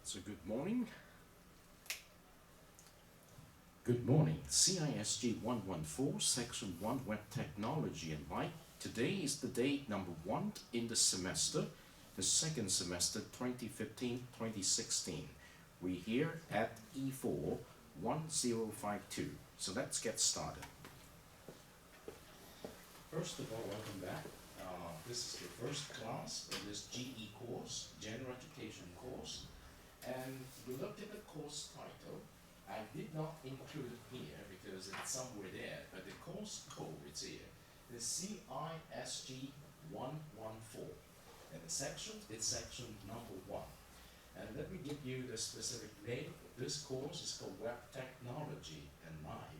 So good morning. Good morning. CISG114, Section 1, Web Technology and Light. Today is the day number 1 in the semester, the second semester 2015-2016. We're here at E4 1052. So let's get started. First of all, welcome back. This is your first class in this GE course, General Education course. And we looked at the course title. I did not include it here because it's somewhere there, but the course code is here. The CISG114. And the section is section number 1. And let me give you the specific name. This course is called Web Technology and Life.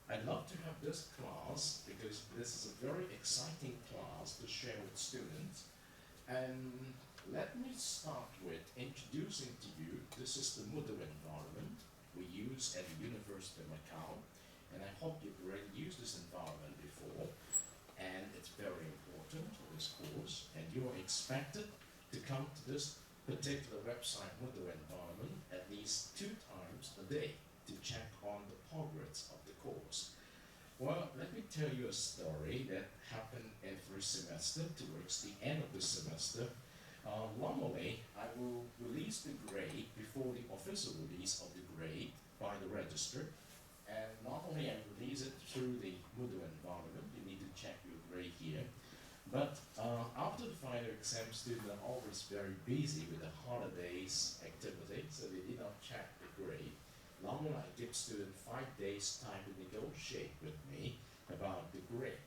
I'd love to have this class because this is a very exciting class to share with students. And let me start with introducing to you, this is the Moodle environment we use at the University of Macau, and I hope you've already used this environment before, and it's very important for this course, and you are expected to come to this particular website Moodle environment at least 2 times a day to check on the progress of the course. Well, let me tell you a story that happened every semester towards the end of the semester. Normally, I will release the grade before the official release of the grade by the register. And normally I release it through the Moodle environment. You need to check your grade here. But after the final exam, students are always very busy with the holidays activity, so they did not check the grade. Normally I give students 5 days time to negotiate with me about the grade.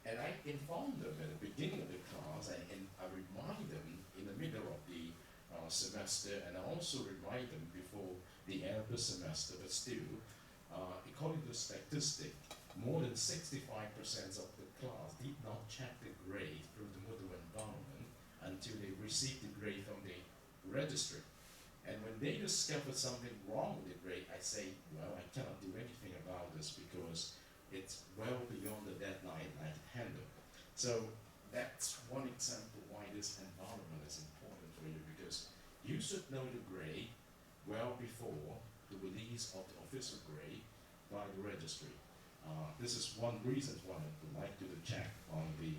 And I inform them at the beginning of the class, and I remind them in the middle of the semester, and I also remind them before the end of the semester. But still, according to the statistic, more than 65% of the class did not check the grade through the Moodle environment until they received the grade from the registry. And when they discover something wrong with the grade, I say, well, I cannot do anything about this because it's well beyond the deadline I can handle. So that's one example why this environment is important for you, because you should know the grade well before the release of the official grade by the registry. This is one reason why I would like you to check on the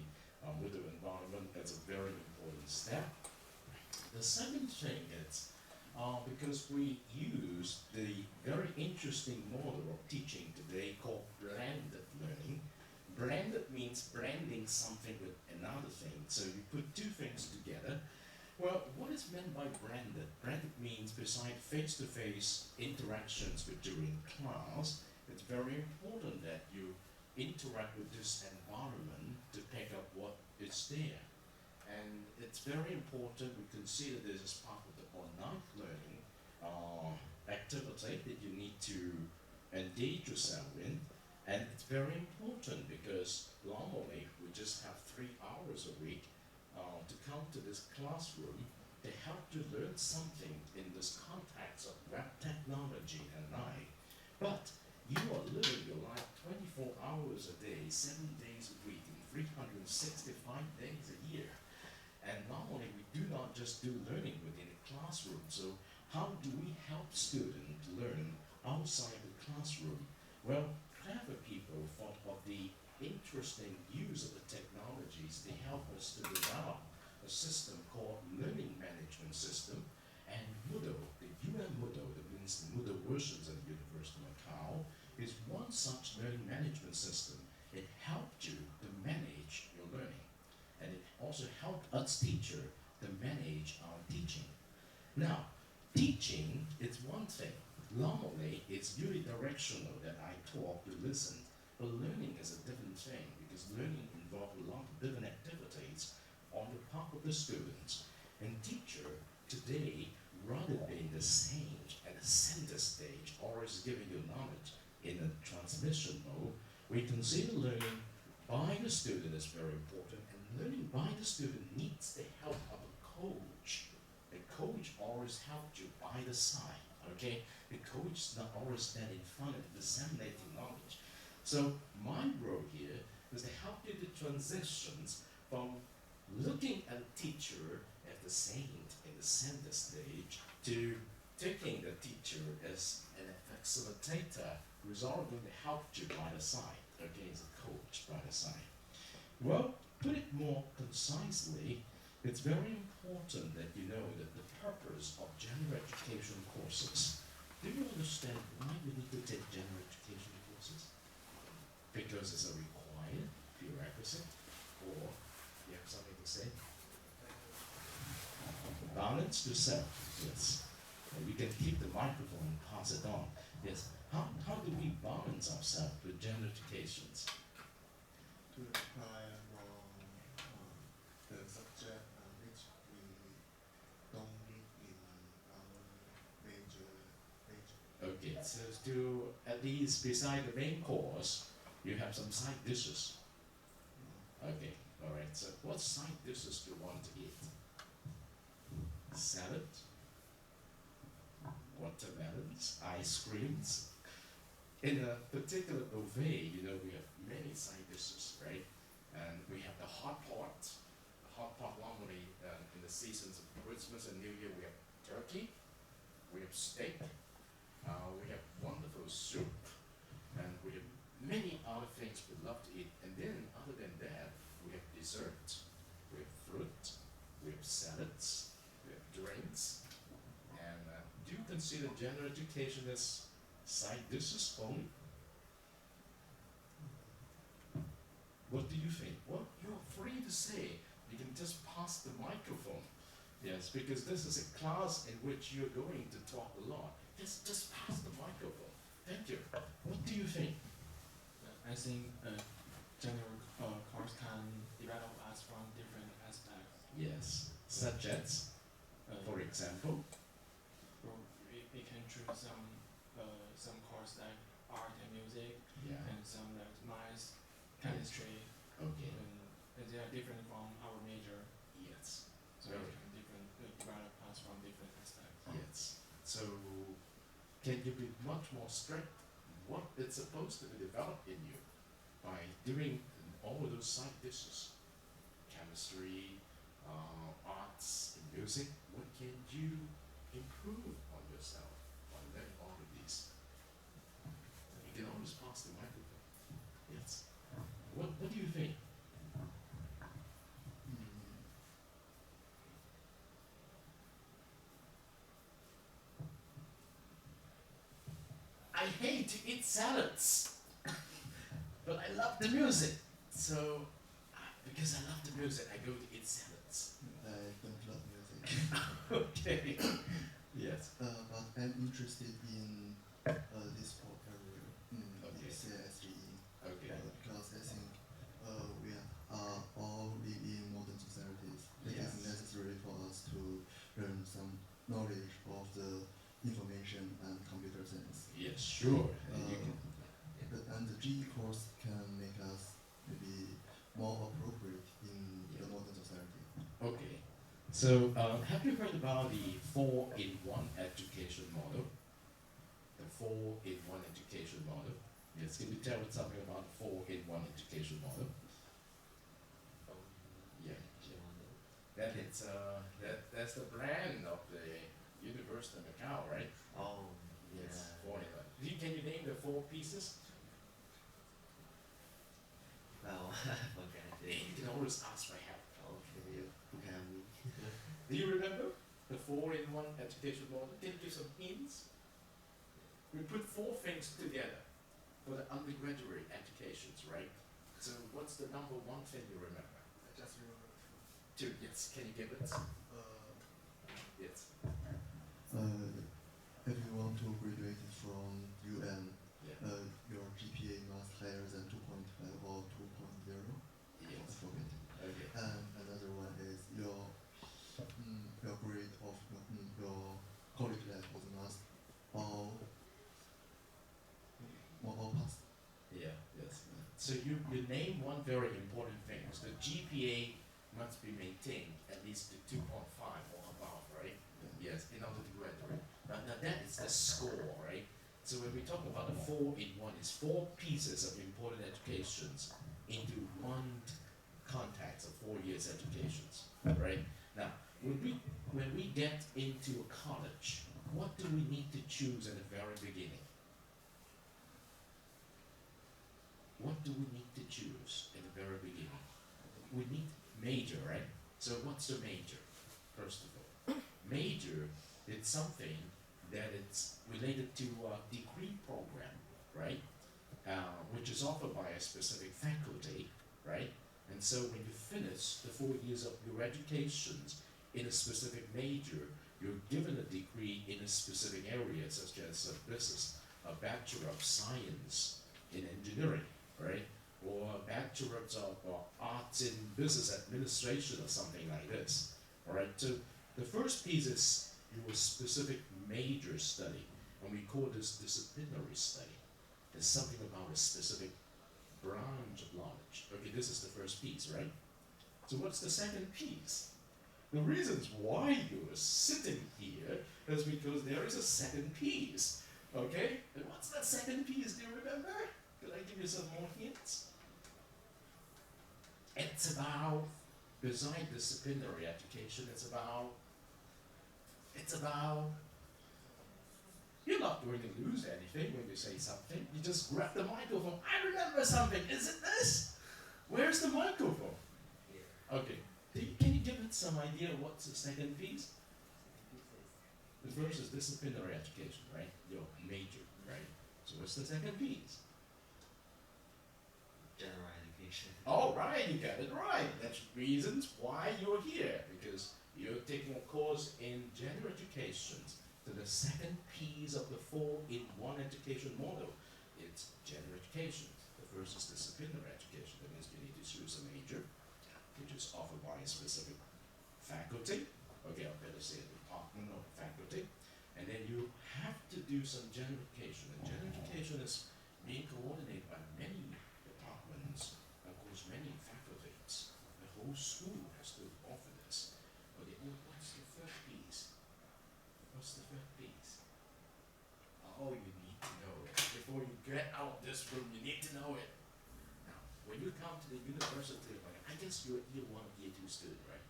Moodle environment. That's a very important step. The second thing is, because we use the very interesting model of teaching today called blended learning. Blended means blending something with another thing. So you put 2 things together. Well, what is meant by blended? Blended means besides face-to-face interactions during class, it's very important that you interact with this environment to pick up what is there. And it's very important we consider this as part of the online learning activity that you need to engage yourself in. And it's very important because normally we just have 3 hours a week to come to this classroom to help you learn something in this context of web technology and life. But you are living your life 24 hours a day, 7 days a week, and 365 days a year. And normally we do not just do learning within the classroom. So how do we help students learn outside the classroom? Well, clever people thought of the interesting use of the technologies to help us to develop a system called Learning Management System. And Moodle, the UN Moodle, that means the Moodle versions of the University of Macau, is one such learning management system. It helped you to manage your learning. And it also helped us teacher to manage our teaching. Now, teaching is one thing. Normally, it's unidirectional that I talk to listen, but learning is a different thing because learning involves a lot of different activities on the part of the students. And teacher today, rather than the sage at the center stage, always giving you knowledge in a transmission mode, we consider learning by the student is very important, and learning by the student needs the help of a coach. The coach always helps you by the side, okay? The coach is not always standing in front of disseminating knowledge. So my role here is to help you to transitions from looking at a teacher as the saint in the center stage to taking the teacher as an facilitator who's already going to help you by the side, okay, as a coach by the side. Well, put it more concisely, it's very important that you know that the purpose of general education courses. Do you understand why we need to take general education courses? Because it's a required prerequisite, or you have something to say? Balance to self, yes. And we can keep the microphone and pass it on. Yes. How do we balance ourselves with general educations? To apply the subject which we don't need in our major. Okay, so to at least beside the main course, you have some side dishes. Okay, all right. So what side dishes do you want to eat? Salad, watermelons, ice creams. In a particular buffet, you know, we have many side dishes, right? And we have the hot pot. The hot pot normally in the seasons of Christmas and New Year, we have turkey, we have steak, we have wonderful soup, and we have many other things we love to eat. And then, other than that, we have dessert, we have fruit, we have salads, we have drinks. And do you consider general education as side dishes only? What do you think? Well, you're free to say. You can just pass the microphone. Yes, because this is a class in which you're going to talk a lot. Just pass the microphone. Thank you. What do you think? I think general course can develop us from different aspects. Yes, such as, for example, We can choose some course like art and music, yeah, and some like math, chemistry, okay, and they are different from our major. yes, So very we can develop us from different aspects. yes. So, can you be much more strict what it's supposed to be developed in you by doing all of those side dishes? Chemistry, arts, and music. What can you improve on yourself by learning all of these? You can always pass the microphone. Yes. What do you think? I hate to eat salads, but I love the music. So, because I love the music, I go to eat salads. I don't love music. Okay. Yes. But I'm interested in this sport area, Okay. CISG. Okay. Because I think we are all live in modern societies. It Yes. is necessary for us to learn some knowledge of the information and computer science. Yes, sure. And you can. And the GE course can make us maybe more appropriate in the modern society. Okay. So, have you heard about the 4-in-1 education model? The 4-in-1 education model. Yes. Can you tell us something about the 4-in-1 education model? Yeah. That it's that's the brand of the University of Macau, right? Oh, It's yeah. 4-in-1. Can you name the 4 pieces? Well, okay. You can always ask for help. Okay, who can we? Do you remember the 4-in-1 education model? Can you give some hints? We put 4 things together for the undergraduate educations, right? So what's the number 1 thing you remember? I just remember 2, yes. Can you give it? Yes. if you want to graduate from UN, Yeah. your GPA must higher than 2.5 or 2.0. I Yes. forget. Okay. And another one is your grade of your college level must all pass. Yeah. Yes. So you name one very important thing. So the GPA must be maintained at least to 2.5 or above, right? Yes, in order to graduate. Now that is the score, right? So when we talk about the 4-in-1, it's 4 pieces of important educations into one context of 4 years educations, right? Now, when we get into a college, what do we need to choose at the very beginning? What do we need to choose at the very beginning? We need major, right? So what's the major, first of all? Major is something that it's related to a degree program, right? Which is offered by a specific faculty, right? And so when you finish the 4 years of your education in a specific major, you're given a degree in a specific area, such as a business, a Bachelor of Science in Engineering, right? Or a Bachelor of Arts in Business Administration or something like this, all right? So the first piece is your specific major study, and we call this disciplinary study. It's something about a specific branch of knowledge. Okay, this is the first piece, right? So what's the second piece? The reasons why you're sitting here is because there is a second piece. Okay? And what's that second piece? Do you remember? Could I give you some more hints? It's about, beside disciplinary education, it's about, you're not going to lose anything when you say something. You just grab the microphone. I remember something. Is it this? Where's the microphone? Okay. Can you give it some idea of what's the second piece? The first is disciplinary education, right? Your major, right? So what's the second piece? General education. All right, you got it right. That's reasons why you're here, because you're taking a course in general education. So the second piece of the 4-in-1 education model, it's general education. The first is disciplinary education. That means you need to choose a major, which is offered by a specific faculty. Okay, I'll better say a department or faculty. And then you have to do some general education. And general education is being coordinated by many departments, of course, many faculties. The whole school has to offer this. Okay, what's the third piece? What's the third piece? Oh, you need to know it. Before you get out of this room, you need to know it. Now, when you come to the university, I guess you're year 1 or year 2 student, right?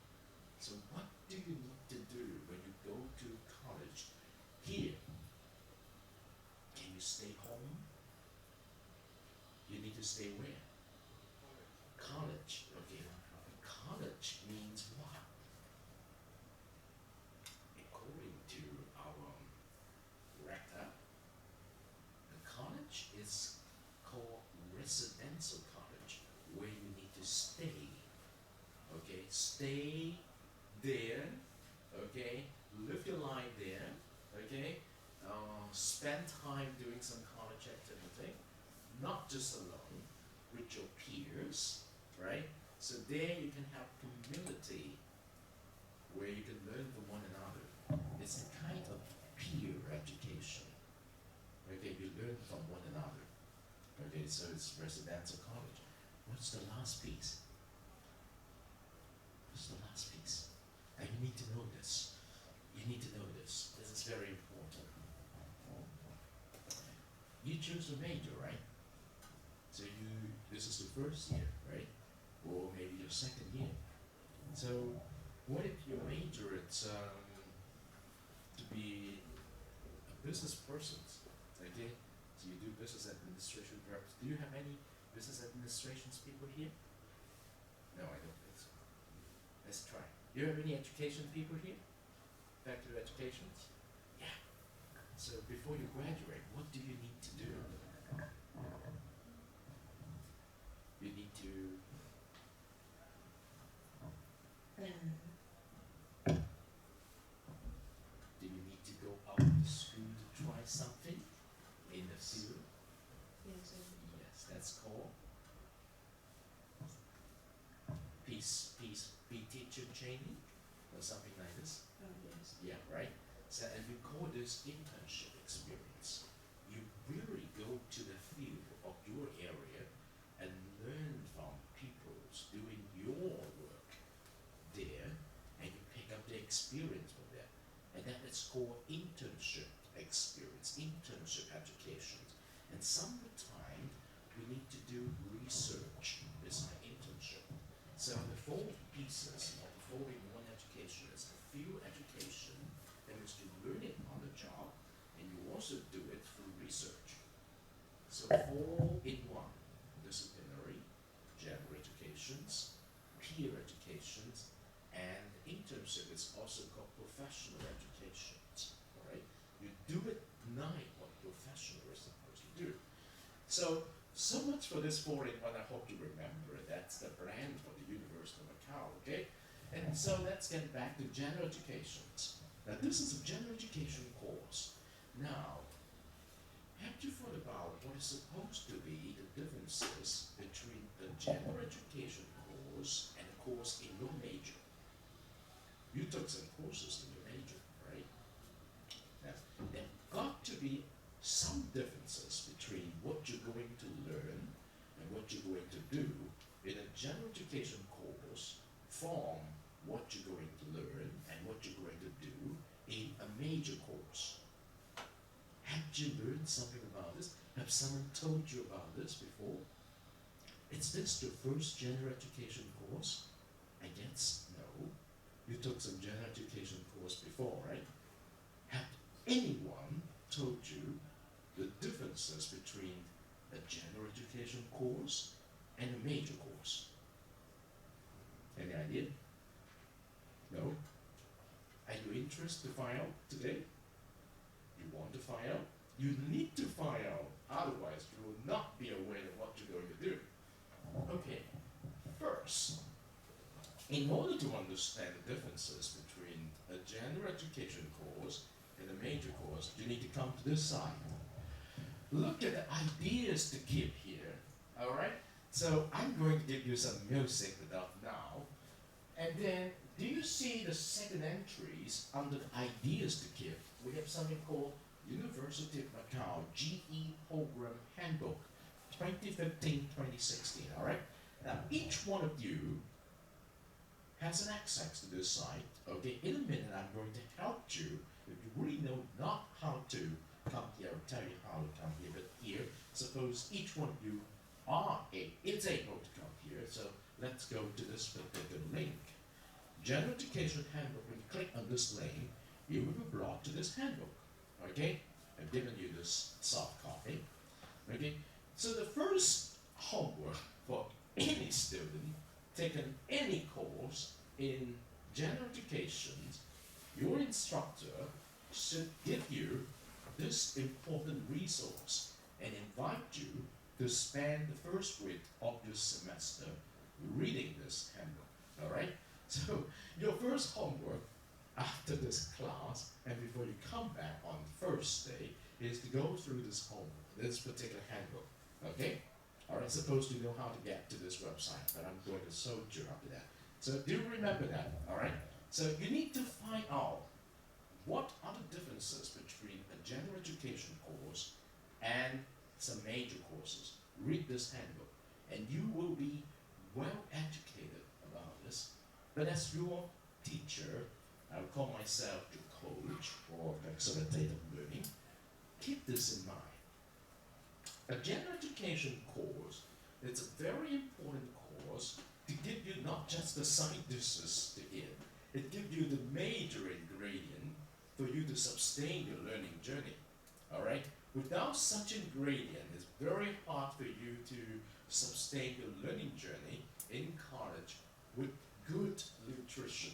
So what do you need to do when you go to college? Here, can you stay home? You need to stay where? College. Okay. College means what? According to our rector, the college is called residential college, where you need to stay. Okay, stay there. Okay, live your life there. Okay, spend time doing some college activity, not just alone, with your peers, right? So there you can have community where you can learn from one another. It's a kind of peer education. Okay, you learn from one another. Okay, so it's residential college. What's the last piece? What's the last piece? And you need to know this. You need to know this. This is very important. You choose a major, right? So this is the first year, right? Or maybe your second year. So what if your major is to be a business person? Okay? So you do business administration perhaps. Do you have any business administrations people here? No, I don't think so. Let's try. Do you have any education people here? Faculty of education? Yeah. So before you graduate, what do you need to do? You need to do you need to go out of the school to try something in the field? Yes, Yes, that's called be teacher training or something like this. yes. Yeah, right? So, and we call this internship experience. You really go to the field of your area and learn from people doing your work there, and you pick up the experience from that. And that is called internship experience, internship education. And some of the time, we need to do research beside internship. So the 4 pieces of the 4-in-1 education. It's a field education that is to learn it on the job, and you also do it through research. So 4-in-1, disciplinary, general educations, peer educations, and internship is also called professional educations. All right, you do at night what professional is supposed to do. So much for this 4-in-1. I hope you remember that's the brand for the University of Macau. Okay, and so let's get back to general educations. Now this is a general education course. Now, have you thought about what is supposed to be the differences between a general education course and a course in your major? You took some courses in your major, right? Now, there got to be some differences between what you're going to learn and what you're going to do in a general education course from what you're going to learn and what you're going to do in a major course. Have you learned something about this? Have someone told you about this before? Is this your first general education course? I guess no. You took some general education course before, right? Have anyone told you the differences between a general education course and a major course? Any idea? No? Are you interested to find out today? You want to find out? You need to find out, otherwise you will not be aware of what you're going to do. Okay, first, in order to understand the differences between a general education course and a major course, you need to come to this side. Look at the ideas to keep here, alright? So I'm going to give you some music without now, and then do you see the second entries under the ideas to keep? We have something called University of Macau GE Program Handbook 2015-2016, alright? Now each one of you has an access to this site, okay? In a minute I'm going to help you. If you really know not how to come here, I'll tell you how to come here, but here, suppose each one of you is able to come here, so let's go to this particular link. General Education Handbook, when you click on this link, you will be brought to this handbook, okay? I've given you this soft copy, okay? So the first homework for any student taking any course in general education, your instructor should give you this important resource and invite you to spend the first week of your semester reading this handbook, all right? So your first homework after this class and before you come back on the first day is to go through this homework, this particular handbook, okay? All right, suppose you know how to get to this website, but I'm going to show you after that. So do remember that, all right? So you need to find out what are the differences between a general education course and some major courses. Read this handbook, and you will be well educated about this. But as your teacher, I'll call myself your coach or facilitator of learning, keep this in mind. A general education course, it's a very important course to give you not just the side dishes to eat, it gives you the major ingredient for you to sustain your learning journey, all right? Without such ingredient, it's very hard for you to sustain your learning journey in college with good nutrition.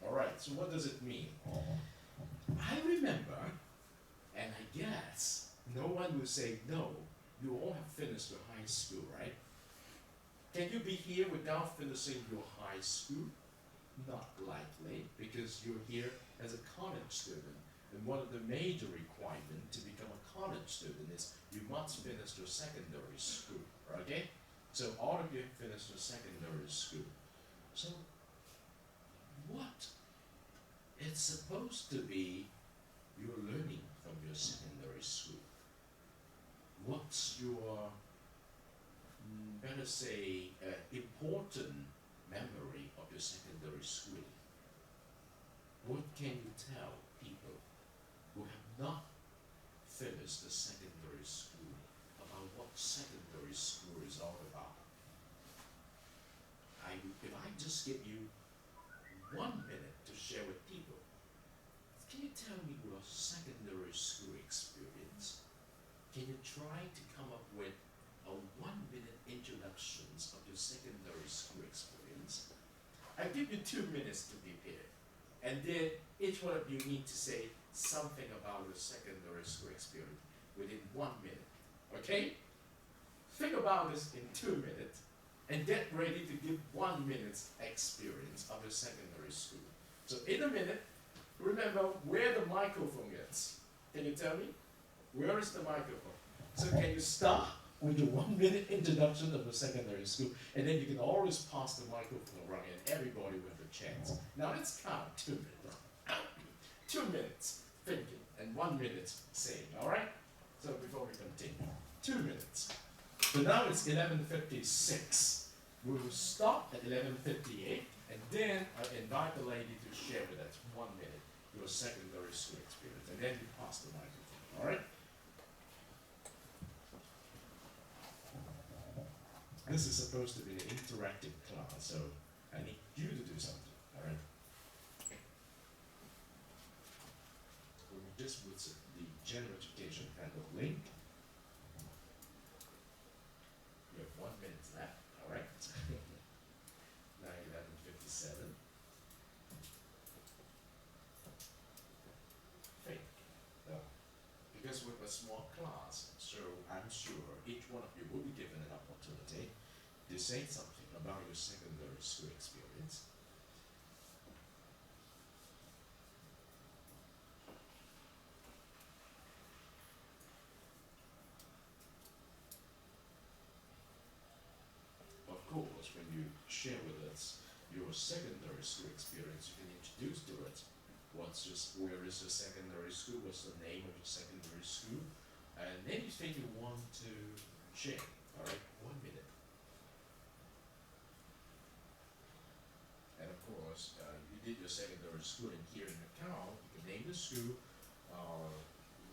All right, so what does it mean? I remember, and I guess no one will say no, you all have finished your high school, right? Can you be here without finishing your high school? Not likely, because you're here as a college student. And one of the major requirements to become a college student is you must finish your secondary school, okay? So all of you have finished your secondary school. So what it's supposed to be you're learning from your secondary school? What's your, better say, important memory of your secondary schooling? What can you tell people who have not finished the secondary school about what secondary school is all about? If I just give you share with people. Can you tell me your secondary school experience? Can you try to come up with a 1-minute introductions of your secondary school experience? I give you 2 minutes to prepare. And then each one of you need to say something about your secondary school experience within 1 minute. Okay? Think about this in 2 minutes and get ready to give 1 minute's experience of your secondary school. So in a minute, remember where the microphone is. Can you tell me? Where is the microphone? So can you start with your 1 minute introduction of the secondary school, and then you can always pass the microphone around and everybody will have a chance. Now let's count 2 minutes. 2 minutes thinking and 1 minute saying, alright? So before we continue, 2 minutes. So now it's 11:56. We will stop at 11:58, and then I invite the lady to share with us 1 minute your secondary school experience, and then you pass the microphone, alright? This is supposed to be an interactive class, so I need you to do something, alright? This was the general education handle link. You have 1 minute left, alright? Now 11:57. Think. Because we're a small class, so I'm sure each one of you will be given an opportunity to say something about your secondary school experience. Of course, when you share with us your secondary school experience, you can introduce to it where is your secondary school, what's the name of your secondary school, and anything you want to share. Alright, 1 minute. And of course, you did your secondary school in here in Macau, you can name the school,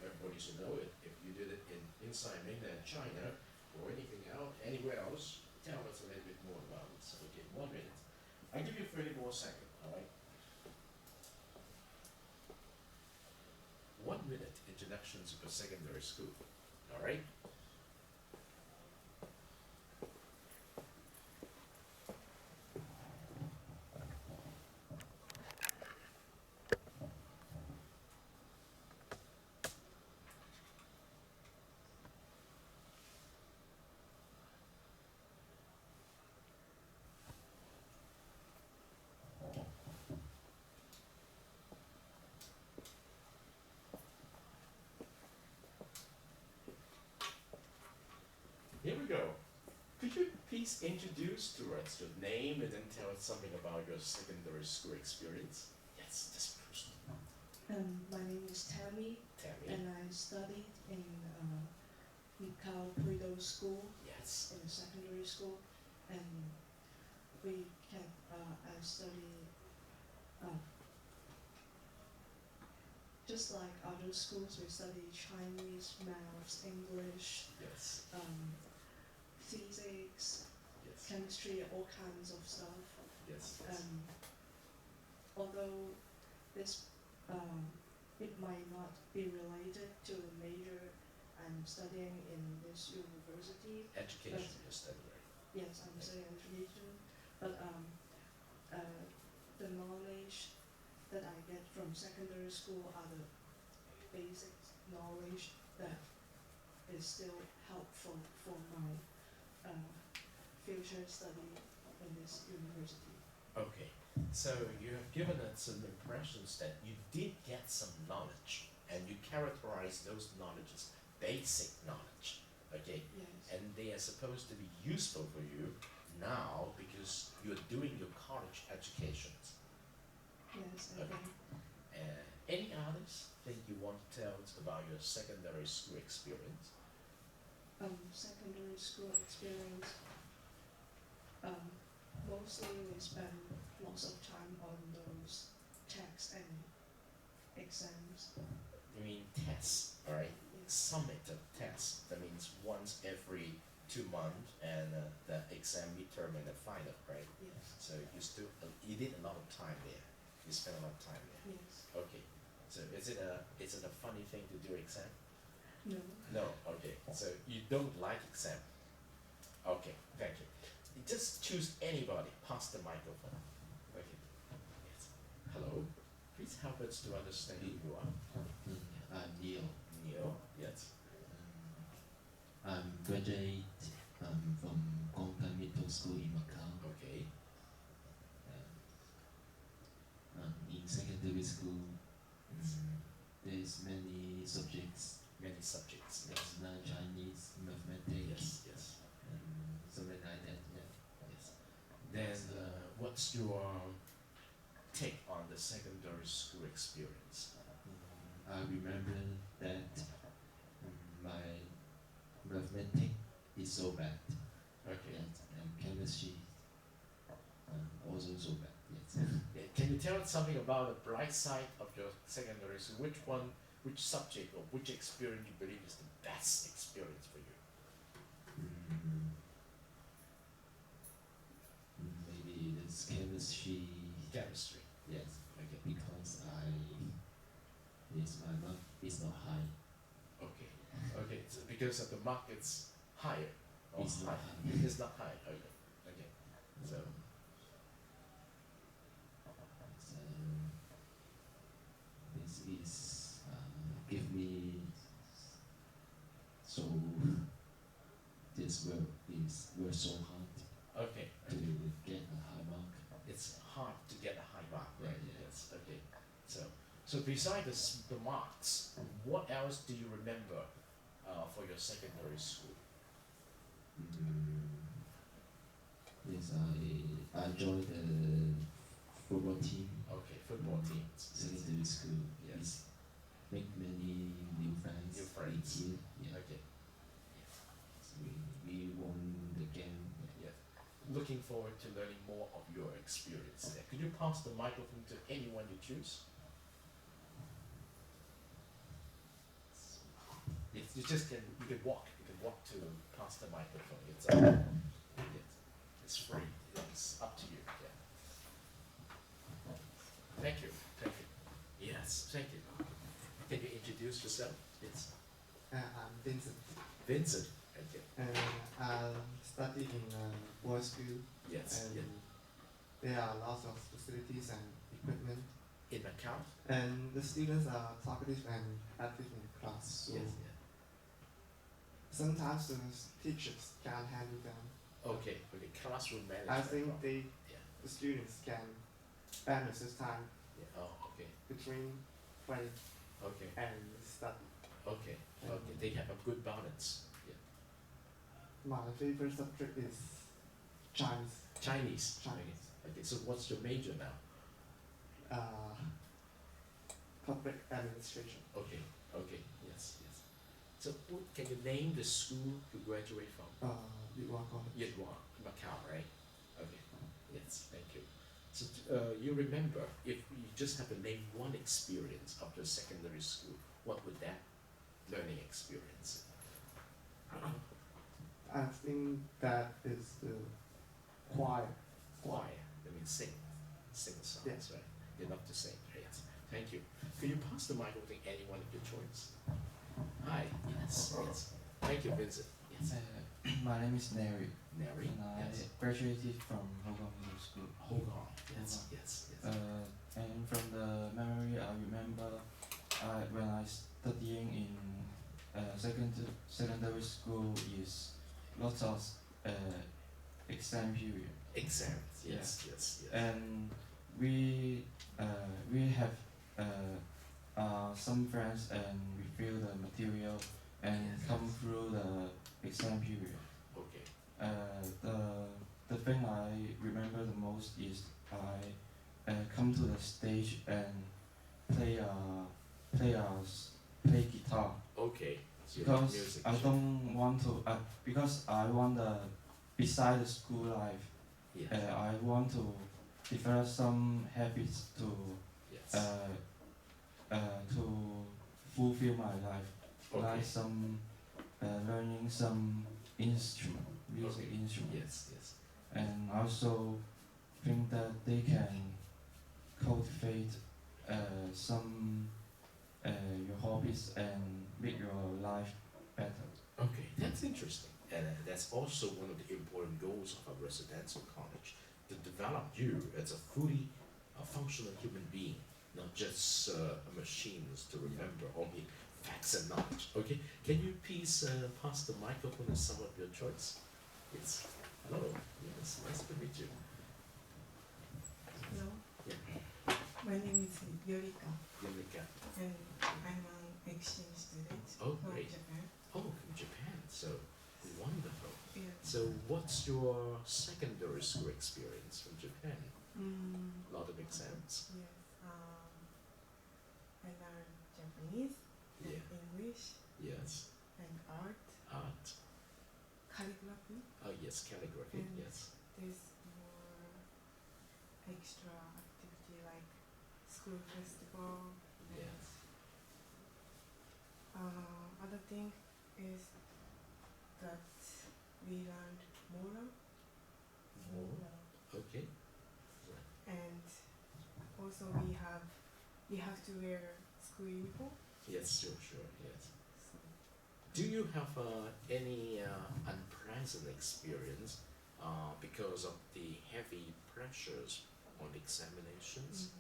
everybody should know it. If you did it inside mainland China or anything else, anywhere else, tell us a little bit more about it. So okay, 1 minute. I'll give you 30 more seconds, alright? 1 minute introductions of a secondary school, alright? Here we go. Could you please introduce to us your name and then tell us something about your secondary school experience? Yes, this person. My name is Tammy, Tammy. and I studied in Macau Puido School Yes. in secondary school, and I study just like other schools. We study Chinese, maths, English, Yes. physics, Yes. chemistry, all kinds of stuff. Yes. Yes. Although this it might not be related to the major I'm studying in this university. Education you're studying. Yes, I'm studying education, but the knowledge that I get from secondary school are the basic knowledge that is still helpful for my future study in this university. Okay, so you have given us some impressions that you did get some knowledge, and you characterize those knowledges basic knowledge. Okay, Yes. and they are supposed to be useful for you now because you're doing your college education. Yes, Okay. okay. Any others thing you want to tell us about your secondary school experience? Secondary school experience. Mostly we spend lots of time on those texts and exams. You mean tests, alright? Yes. Summative tests. That means once every 2 months, and the exam, midterm, and the final, right? Yes. So you did a lot of time there. You spend a lot of time there. Yes. Okay. So is it a funny thing to do exam? No. No. Okay. So you don't like exam. Okay. Thank you. Just choose anybody. Pass the microphone. Okay. Yes. Hello. Please help us to understand who you are. I'm Neil. Neil. Yes. I'm graduate from Gongtan Middle School in Macau. Okay. In secondary school, there's many subjects, Many subjects. Yes. non-Chinese, mathematics, Yes. Yes. something like that. Yeah. Yes. Then, what's your take on the secondary school experience? I remember that my mathematics is so bad. Okay. Yes, and chemistry also so bad. Yes. Yeah, can you tell us something about the bright side of your secondary school? Which subject or which experience you believe is the best experience for you? Maybe this chemistry. Chemistry. Yes, Okay. because my mark is not high. Okay. Okay. So because of the mark, it's higher. Or It's not high. high. It's not high. Okay. Okay. So So this is give me so this work so hard okay. to get a high mark. It's hard to get a high mark, right? Yeah. Yes. Okay. So besides the marks, what else do you remember for your secondary school? Yes, I joined the football team. Okay, football team. Secondary school. Yes. Make many new friends. New friends. Yeah. Okay. So we won the game. Yes. Looking forward to learning more of your experience there. Could you pass the microphone to anyone you choose? Yes, you can walk to pass the microphone. It's free. It's up to you. Yeah. Thank you. Thank you. Yes, thank you. Can you introduce yourself? Yes. I'm Vincent. Vincent. Thank you. I study in a boys' school, Yes. and Yeah. there are lots of facilities and equipment, In Macau? and the students are talkative and active in class. So Yes. sometimes the teachers can't handle them. Yeah. Okay. Okay. Classroom management. I think Yeah. the students can balance this time Yeah. Oh. Okay. between play Okay. and study. Okay. Okay. They have a good balance. Yeah. My favorite subject is Chinese. Chinese. Chinese. Okay. So what's your major now? Public administration. Okay. Okay. Yes. Yes. So can you name the school you graduate from? Yuan College. Yidwa, Macau, right? Okay. Yes. Thank you. So you remember, if you just have to name one experience of your secondary school, what would that learning experience? I think that is the choir. Choir. That means sing songs, Yes. right? You love to sing. Yes. Thank you. Could you pass the microphone to anyone of your choice? Hi. Yes. Yes. Thank you, Vincent. Yes. My name is Neri, Neri. and I Yes. graduated from Hong Kong Middle School. Hold on. Yes. Hold Yes. Yes. And from the memory, I remember when I studying in secondary school is lots of exam period, Exams. Yes. Yes. Yes. and we have some friends and review the material and Yes. come through the exam period. Okay. The thing I remember the most is I come to the stage and play guitar Okay. So you love because music. I don't want to because I want beside the school life Yes. I want to develop some habits Yes. to fulfill my life, Okay. like some learning some instrument, music Okay. instrument, Yes. Yes. and also think that they can cultivate some your hobbies and make your life better. Okay, that's interesting. And that's also one of the important goals of a residential college, to develop you as a fully functional human being, not just machines to remember only facts and knowledge. Okay, can you please pass the microphone to someone of your choice? Yes. Hello. Yes, nice to meet you. Hello. Yeah. My name is Yorika, Yamika. and I'm an exchange student Oh, from great. Japan. Oh, from Japan. So wonderful. Yeah. So what's your secondary school experience from Japan? Mm, A lot of exams. yes. I learned Japanese, and Yeah. English, Yes. and art, Art. calligraphy. Oh yes, calligraphy. And Yes. there's more extra activity like school festival. Yes. Other thing is that we learned moral. More. Okay. And also we have to wear school uniform. Yes, sure. Yes. So, Do you have any unpleasant experience because of the heavy pressures on examinations?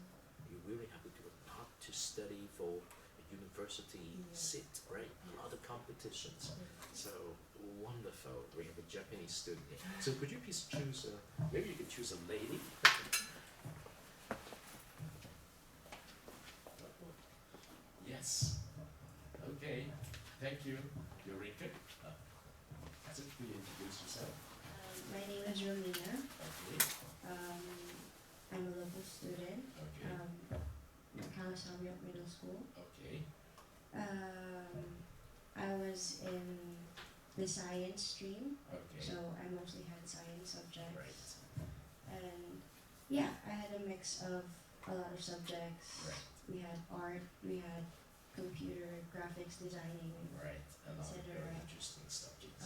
You really have to do a lot to study for a university Yeah. seat, right? A lot of competitions. So wonderful. We have a Japanese student here. So could you please choose maybe you could choose a lady. Yes. Okay. Thank you, Eureka. That's it. Will you introduce yourself? My name is Romina. Okay. I'm a local student, Okay. Kalasamiok Middle School. Okay. I was in the science stream, Okay. so I mostly had science subjects. Right. And yeah, I had a mix of a lot of subjects. Right. We had art, we had computer graphics designing. Right. A lot of very Etc. interesting subjects.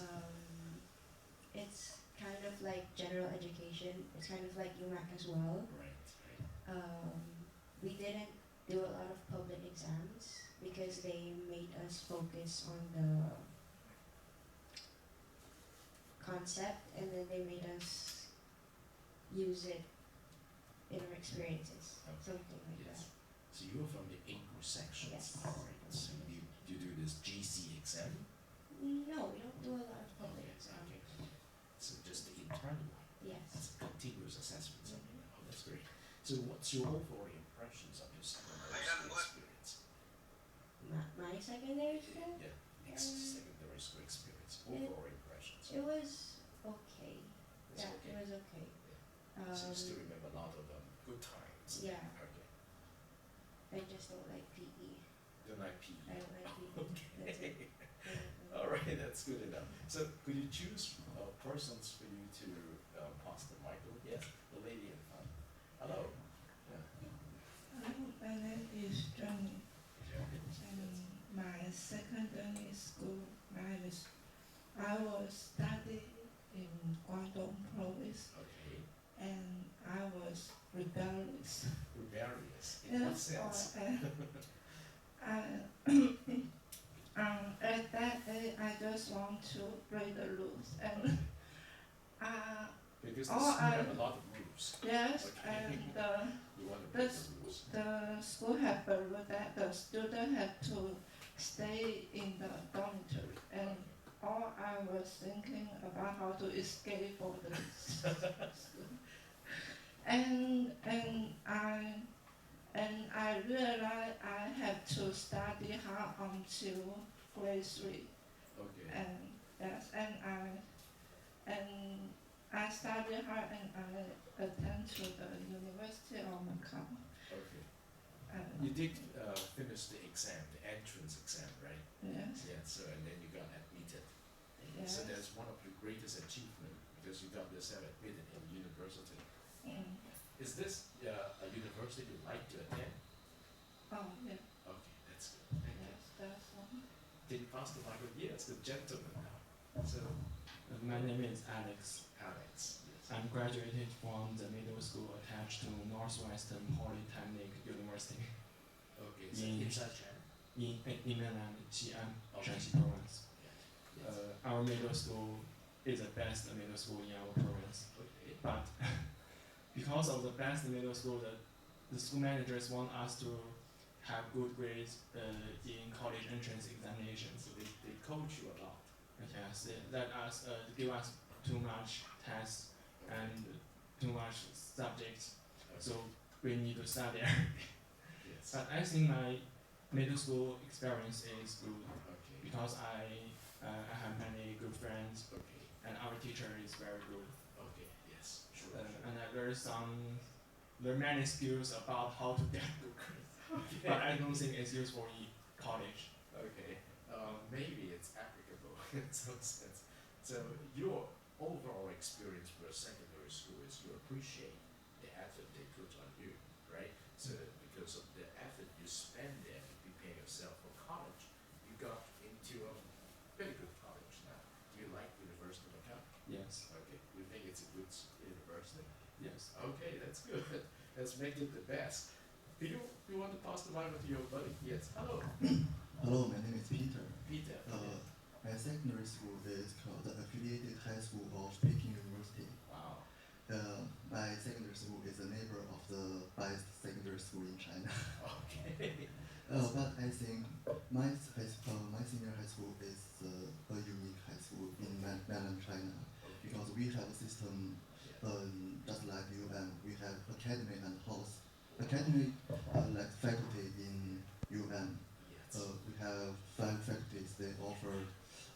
It's kind of like general education. It's kind of like UMAC as well. Right. We didn't do a lot of public exams because they made us focus on the concept, and then they made us use it in our experiences, Okay. something like Yes. So you were from the English section. Yes. Right. So you do this GC exam? that. No, we don't do a lot of public Okay. exams. Okay. So just the internal one. Yes. It's a continuous assessment. Oh, that's great. So what's your overall impressions of your secondary school experience? My secondary school, Yeah. Secondary school experience. it- Overall impressions. it was okay. It's Yeah, okay. it was okay. So you still remember a lot of good times. Yeah. Okay. I just don't like PE. Don't like PE. I don't like PE. That's it. All right, that's good enough. So could you choose persons for you to pass the microphone? Yes, the lady in front. Hello. Yeah. My name is Johnny, Jeremy. and my secondary school, I was studying in Guangdong province, Okay. and I was rebellious. Rebellious. In what sense? At that age, I just want to break the rules, and Because the Oh, school I- have a lot of rules. yes, Okay. and You want to break This- the rules. the school had a rule that the student had to stay in the dormitory, and all I was thinking about how to escape from the school. And I realized I had to study hard until grade 3. Okay. And yes, and I studied hard, and I attend to the University of Macau. Okay. And You did finish the exam, the entrance exam, right? yes, Yeah. So and then you got admitted. yes. So that's one of your greatest achievement because you got yourself admitted in university. Mm. Is this a university you'd like to attend? Oh, yeah, Okay, that's good. Thank you. yes, that's one. Did you pass the microphone? Yes, the gentleman now. So, My name is Alex. Alex, yes. I'm graduated from the middle school attached to Northwestern Polytechnic University Okay, so in inside China. in mainland Xi'an, Okay. Shanxi province. Yes. Our middle school is the best middle school in our province. Okay. But because of the best middle school, the school managers want us to have good grades in college entrance examinations. So they coach you a lot. Yes, they let us give us too much tests and too much subjects, so we need to study. Yes. But I think my middle school experience is good Okay. because I have many good friends Okay. and our teacher is very good. Okay. Yes. Sure. And I learn many skills about how to get good grades. But I don't think it's useful in college. Okay. Maybe it's applicable in some sense. So your overall experience with secondary school is you appreciate the effort they put on you, right? So because of the effort you spend there to prepare yourself for college, you got into a very good college now. Do you like University of Macau? Yes. Okay. You think it's a good university? Yes. Okay, that's good. Let's make it the best. Do you want to pass the mic to your buddy? Yes. Hello. Hello, my name is Peter. Peter. My secondary school is called the Affiliated High School of Peking University. Wow. My secondary school is a neighbor of the best secondary school in China. Okay. But I think my senior high school is a unique high school in mainland China because we have a system just like we have academy and house. Academy like faculty in UM. Yes. We have 5 faculties. They offer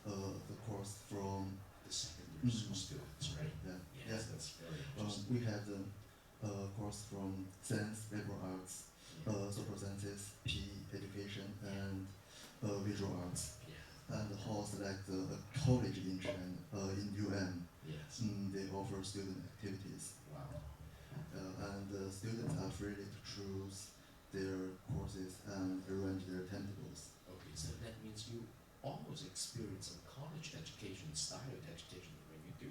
the course from The secondary school students, right? yeah. Yes, that's very interesting. We have the course from science, liberal arts, social sciences, PE education, and visual arts. Yeah. And the house like the college in China, in UM, Yes. they offer student activities. Wow. And the students are free to choose their courses and arrange their timetables. Okay, so that means you almost experience a college education style of education when you do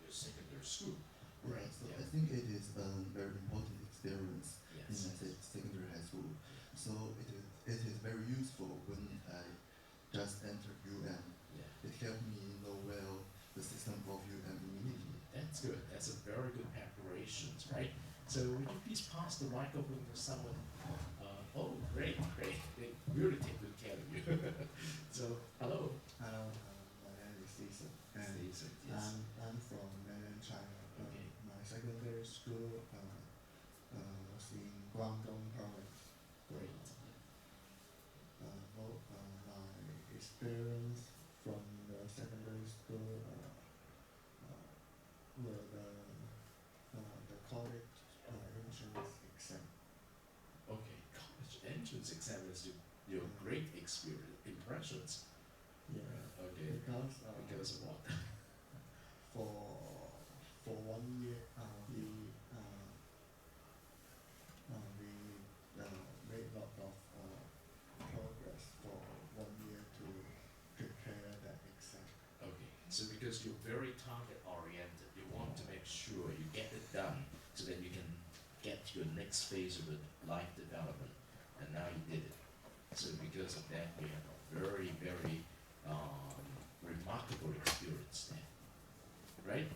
your secondary school, right? So Yeah. I think it is a very important experience in Yes. my secondary high school. So it is very useful when I just entered UM. Yeah. It helped me know well the system of UM immediately. That's good. That's a very good preparations, right? So would you please pass the microphone to someone? Oh, great, great. They really take good care of you. So, hello. Hello, my name is Caesar, and Caesar, yes. I'm from mainland China. Okay. My secondary school was in Guangdong province. Great. My experience from the secondary school were the college entrance exam. Okay, college entrance exam is your great experience, impressions. Yeah, Okay. because Because of what? for 1 year we made a lot of progress for 1 year to prepare that exam. Okay, so because you're very target oriented, you want to make sure you get it done so that you can get to your next phase of the life development, and now you did it. So because of that, you have a very, very remarkable experience there, right?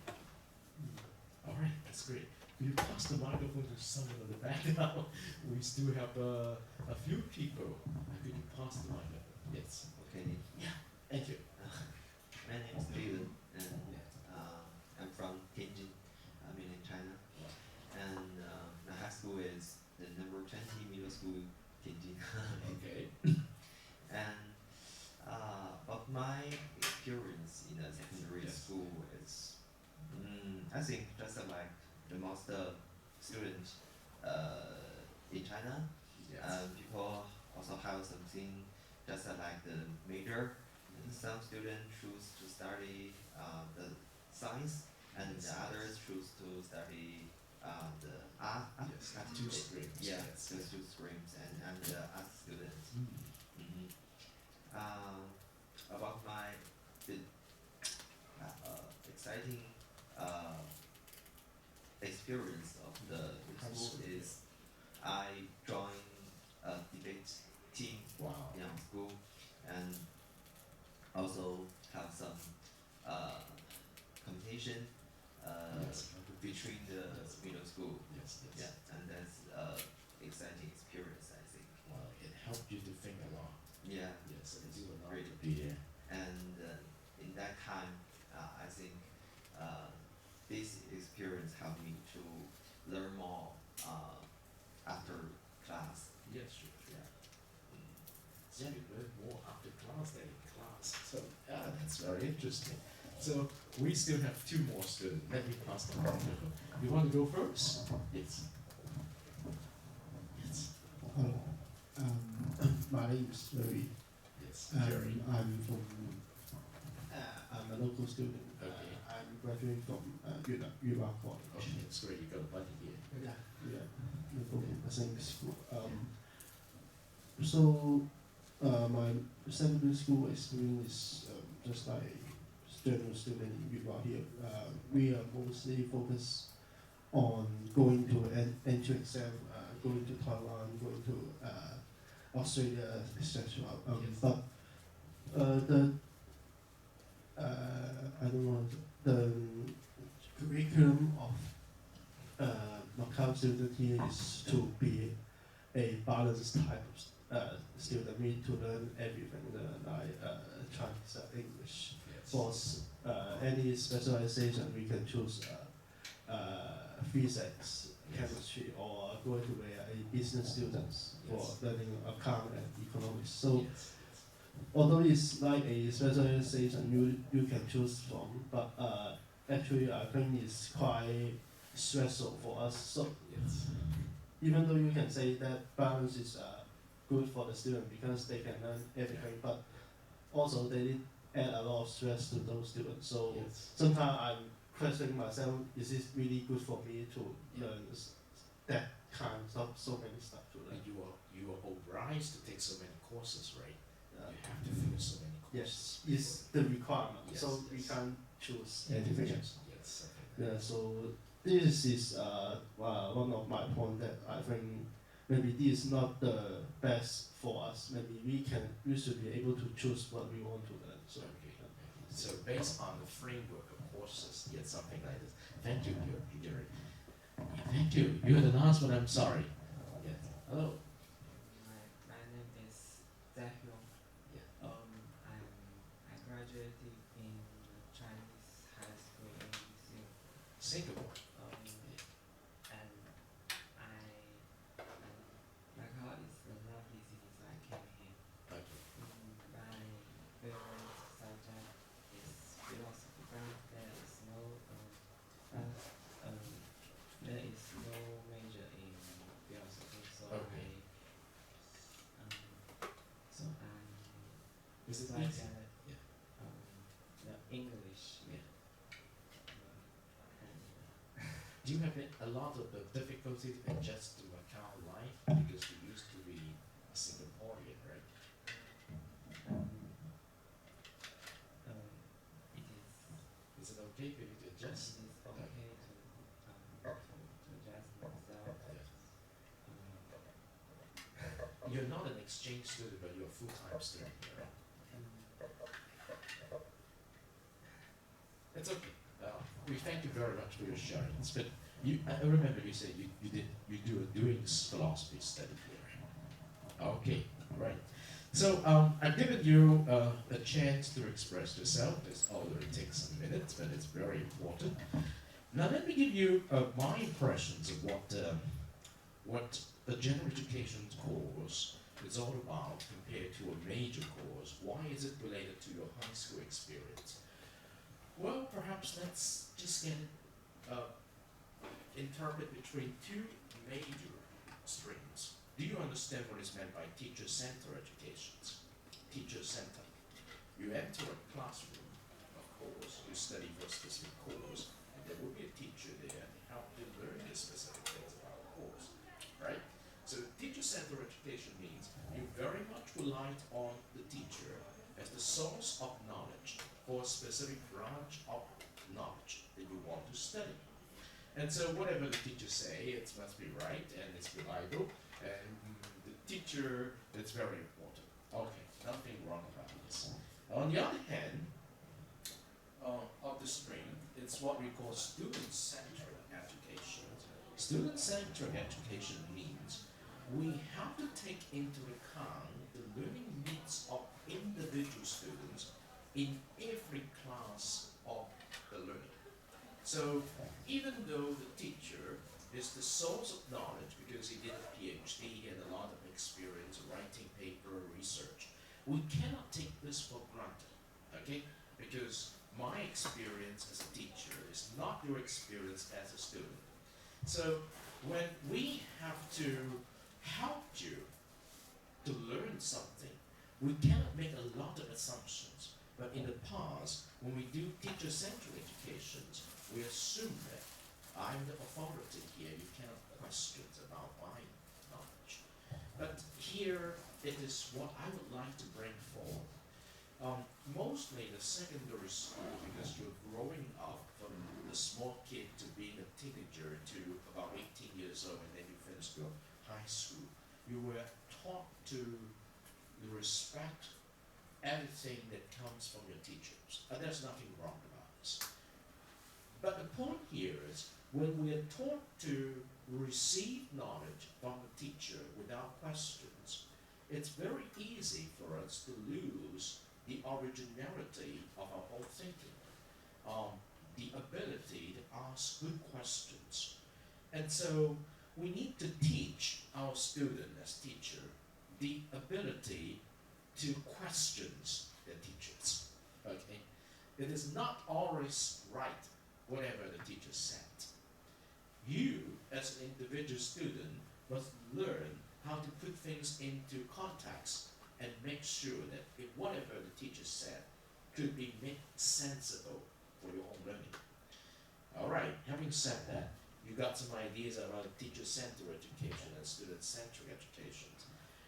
All right, that's great. Will you pass the microphone to someone in the back now? We still have a few people. Could you pass the microphone? Yes. Okay. Yeah. Thank you. My name is David, and Yeah. I'm from Tianjin. I'm in China, and my high school is the number 20 middle school, Tianjin. Okay. And about my experience in the secondary Yes. school is, I think just like the most student in China, Yes. people also have something just like the major. And some students choose to study the science, and Yes. the others choose to study the art. Yes. Two streams. Yeah, Yes. those two streams, and I'm the art student. Mm-hmm. About my exciting also have some competition Yes. between the middle school. Yes, yes. Yeah, and that's exciting experience, I think. Well, it helped you to think a lot. Yeah, Yes, and it's you were not great. to be there. And in that time, I think this experience helped me to learn more after class. Yes, sure. Yeah. So you learn more after class than in class. So that's very interesting. So we still have two more students. Let me pass the microphone. You want to go first? Yes. Yes. Hello. My name is Larry. Yes. Jerry. I'm from. I'm a local student. Okay. I'm graduating from Yuba College. Okay, that's great. You got a buddy here. Yeah. No problem. I think school. So, my secondary school experience is just like general student in Yuba here. We are mostly focused on going to an entry exam, going to Taiwan, going to Australia, etc. But the I don't know the curriculum of Macau student here is to be a balanced type of student. We need to learn everything, like Chinese, English. For any specialization, we can choose physics, chemistry, or going to be a business student for learning account and economics. So, although it's like a specialization you can choose from, but actually I think it's quite stressful for us. So, even though you can say that balance is good for the student because they can learn everything, but also they need add a lot of stress to those students. So sometimes I'm questioning myself, is this really good for me to learn that kind of stuff, so many stuff to learn? And you are obliged to take so many courses, right? You have to finish so many courses. Yes, it's the requirement. Yes, so we yes. can't choose anything else. Yes. Yeah, so this is one of my points that I think maybe this is not the best for us. Maybe we should be able to choose what we want to learn. So, So based on the framework of courses, yes, something like this. Thank you, Gary. Thank you. You had an announcement. I'm sorry. Yes. Hello. My name is Zahyun. Yeah. I graduated in Chinese high school in Singapore. And Macau is the lovely city, so I came here. Okay. My favorite subject is philosophy, but there is no major in philosophy, so Okay. Is it like easy? the English. Do you have a lot of difficulty to adjust to Macau life because you used to be a Singaporean, right? It is. Is it okay for you to adjust? It is okay to adjust myself. You're not an exchange student, but you're a full-time student, right? It's okay. We thank you very much for your sharing. But I remember you said you doing philosophy study here. Okay, right. So I've given you a chance to express yourself. This already takes some minutes, but it's very important. Now let me give you my impressions of what a general education course is all about compared to a major course. Why is it related to your high school experience? Well, perhaps let's just get interpret between two major streams. Do you understand what is meant by teacher-centered education? Teacher-centered. You enter a classroom, of course, you study for a specific course, and there will be a teacher there to help you learn the specific things about the course, right? So teacher-centered education means you very much rely on the teacher as the source of knowledge for a specific branch of knowledge that you want to study. And so whatever the teacher say, it must be right and it's reliable, and the teacher, it's very important. Okay, nothing wrong about this. On the other hand, what we call student-centered education. Student-centered education means we have to take into account the learning needs of individual students in every class of the learning. So even though the teacher is the source of knowledge because he did a PhD, he had a lot of experience writing paper, research, we cannot take this for granted, okay? Because my experience as a teacher is not your experience as a student. So when we have to help you to learn something, we cannot make a lot of assumptions. But in the past, when we do teacher-centered educations, we assume that I'm the authority here, you cannot question about my knowledge. But here it is what I would like to bring forward. Mostly the secondary school, because you're growing up from the small kid to being a teenager to about 18 years old, and then you finish your high school, you were taught to respect everything that comes from your teachers. And there's nothing wrong about this. But the point here is, when we are taught to receive knowledge from the teacher without questions, it's very easy for us to lose the originality of our own thinking, the ability to ask good questions. And so we need to teach our student as teacher the ability to question their teachers, okay? It is not always right, whatever the teacher said. You, as an individual student, must learn how to put things into context and make sure that if whatever the teacher said could be made sensible for your own learning. All right, having said that, you got some ideas about teacher-centered education and student-centered education.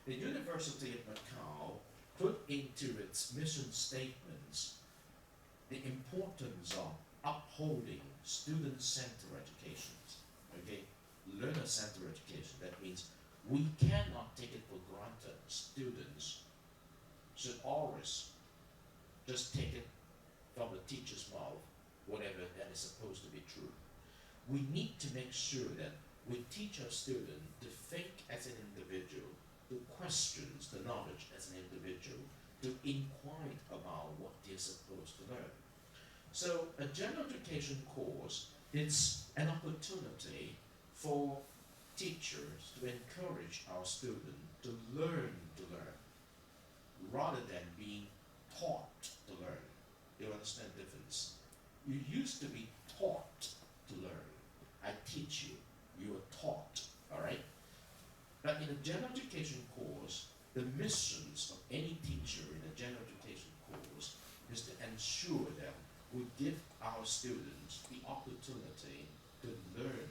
The University of Macau put into its mission statements the importance of upholding student-centered education, okay? Learner-centered education. That means we cannot take it for granted. Students should always just take it from the teacher's mouth, whatever that is supposed to be true. We need to make sure that we teach our students to think as an individual, to question the knowledge as an individual, to inquire about what they're supposed to learn. So a general education course, it's an opportunity for teachers to encourage our students to learn, rather than being taught to learn. You understand the difference? You used to be taught to learn. I teach you, you are taught, all right? But in a general education course, the missions of any teacher in a general education course is to ensure that we give our students the opportunity to learn.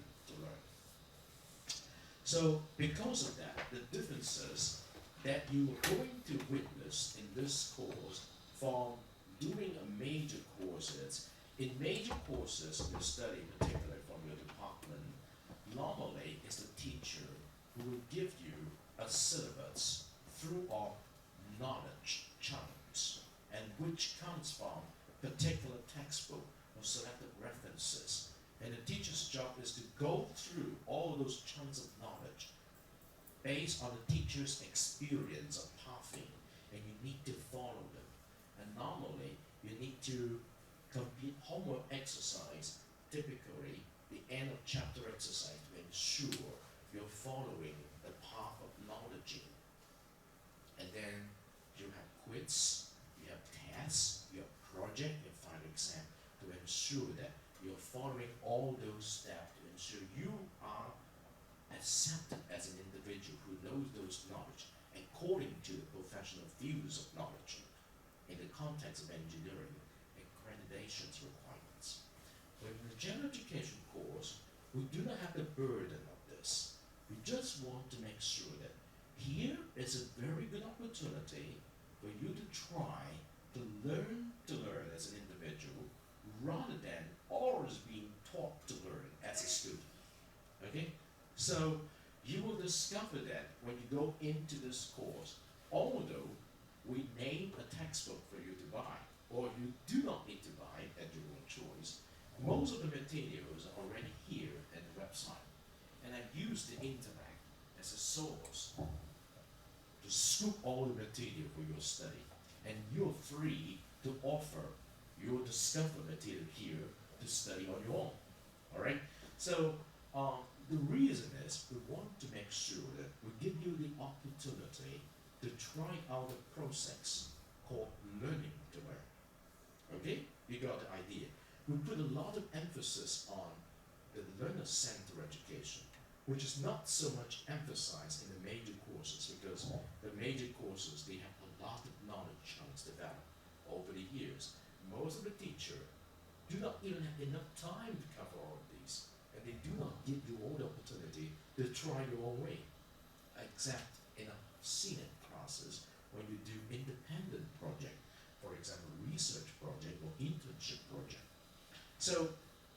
So because of that, the differences that you are going to witness in this course from doing a major courses, in major courses you study particularly from your department, normally it's the teacher who will give you a syllabus through of knowledge chunks, and which comes from particular textbook or selected references. And the teacher's job is to go through all those chunks of knowledge based on the teacher's experience of pathing, and you need to follow them. And normally, you need to complete homework exercise, typically the end of chapter exercise, to ensure you're following the path of knowledge. And then you have quiz, you have tests, you have project, you have final exam, to ensure that you're following all those steps to ensure you are accepted as an individual who knows those knowledge according to the professional views of knowledge in the context of engineering accreditations requirements. But in the general education course, we do not have the burden of this. We just want to make sure that here is a very good opportunity for you to try to learn as an individual, rather than always being taught to learn as a student. Okay? So you will discover that when you go into this course, although we name a textbook for you to buy, or you do not need to buy at your own choice, most of the materials are already here in the website. And I use the internet as a source to scoop all the material for your study. And you're free to offer your discovered material here to study on your own. Alright? So the reason is we want to make sure that we give you the opportunity to try out a process called learning to learn. Okay? You got the idea. We put a lot of emphasis on the learner-centered education, which is not so much emphasized in the major courses, because the major courses, they have a lot of knowledge chunks developed over the years. Most of the teachers do not even have enough time to cover all of these, and they do not give you all the opportunity to try your own way, except in a scenic classes when you do independent project, for example, research project or internship project. So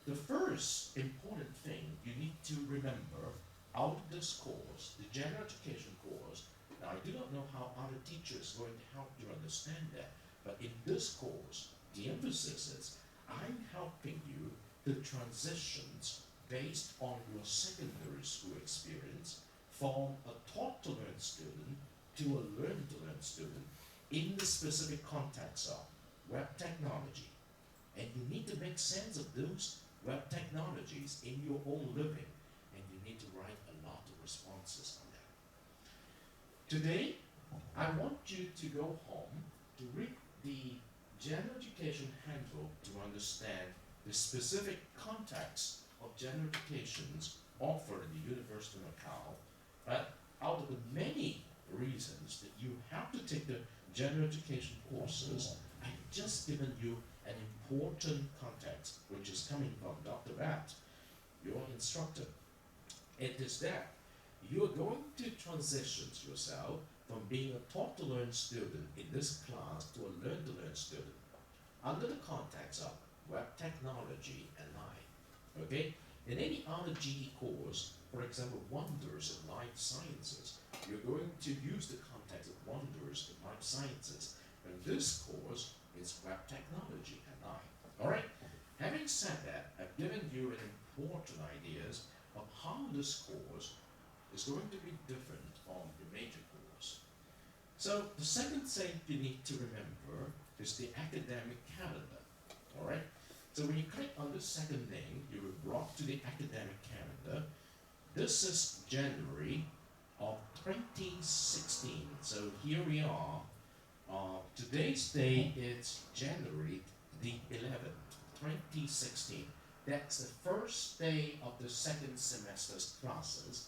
the first important thing you need to remember out of this course, the general education course, now I do not know how other teachers are going to help you understand that, but in this course, the emphasis is I'm helping you the transitions based on your secondary school experience from a taught-to-learn student to a learn-to-learn student in the specific context of web technology. And you need to make sense of those web technologies in your own living, and you need to write a lot of responses on that. Today, I want you to go home to read the General Education Handbook to understand the specific context of general educations offered in the University of Macau. But out of the many reasons that you have to take the general education courses, I've just given you an important context, which is coming from Dr. Bat, your instructor. It is that you're going to transition yourself from being a taught-to-learn student in this class to a learn-to-learn student under the context of web technology and life. Okay? In any other GE course, for example, wonders in life sciences, you're going to use the context of wonders in life sciences. And this course is web technology and life. Alright? Having said that, I've given you an important ideas of how this course is going to be different from the major course. So the second thing you need to remember is the academic calendar. Alright? So when you click on the second name, you will be brought to the academic calendar. This is January of 2016. So here we are. Today's date is January the 11th, 2016. That's the first day of the second semester's classes.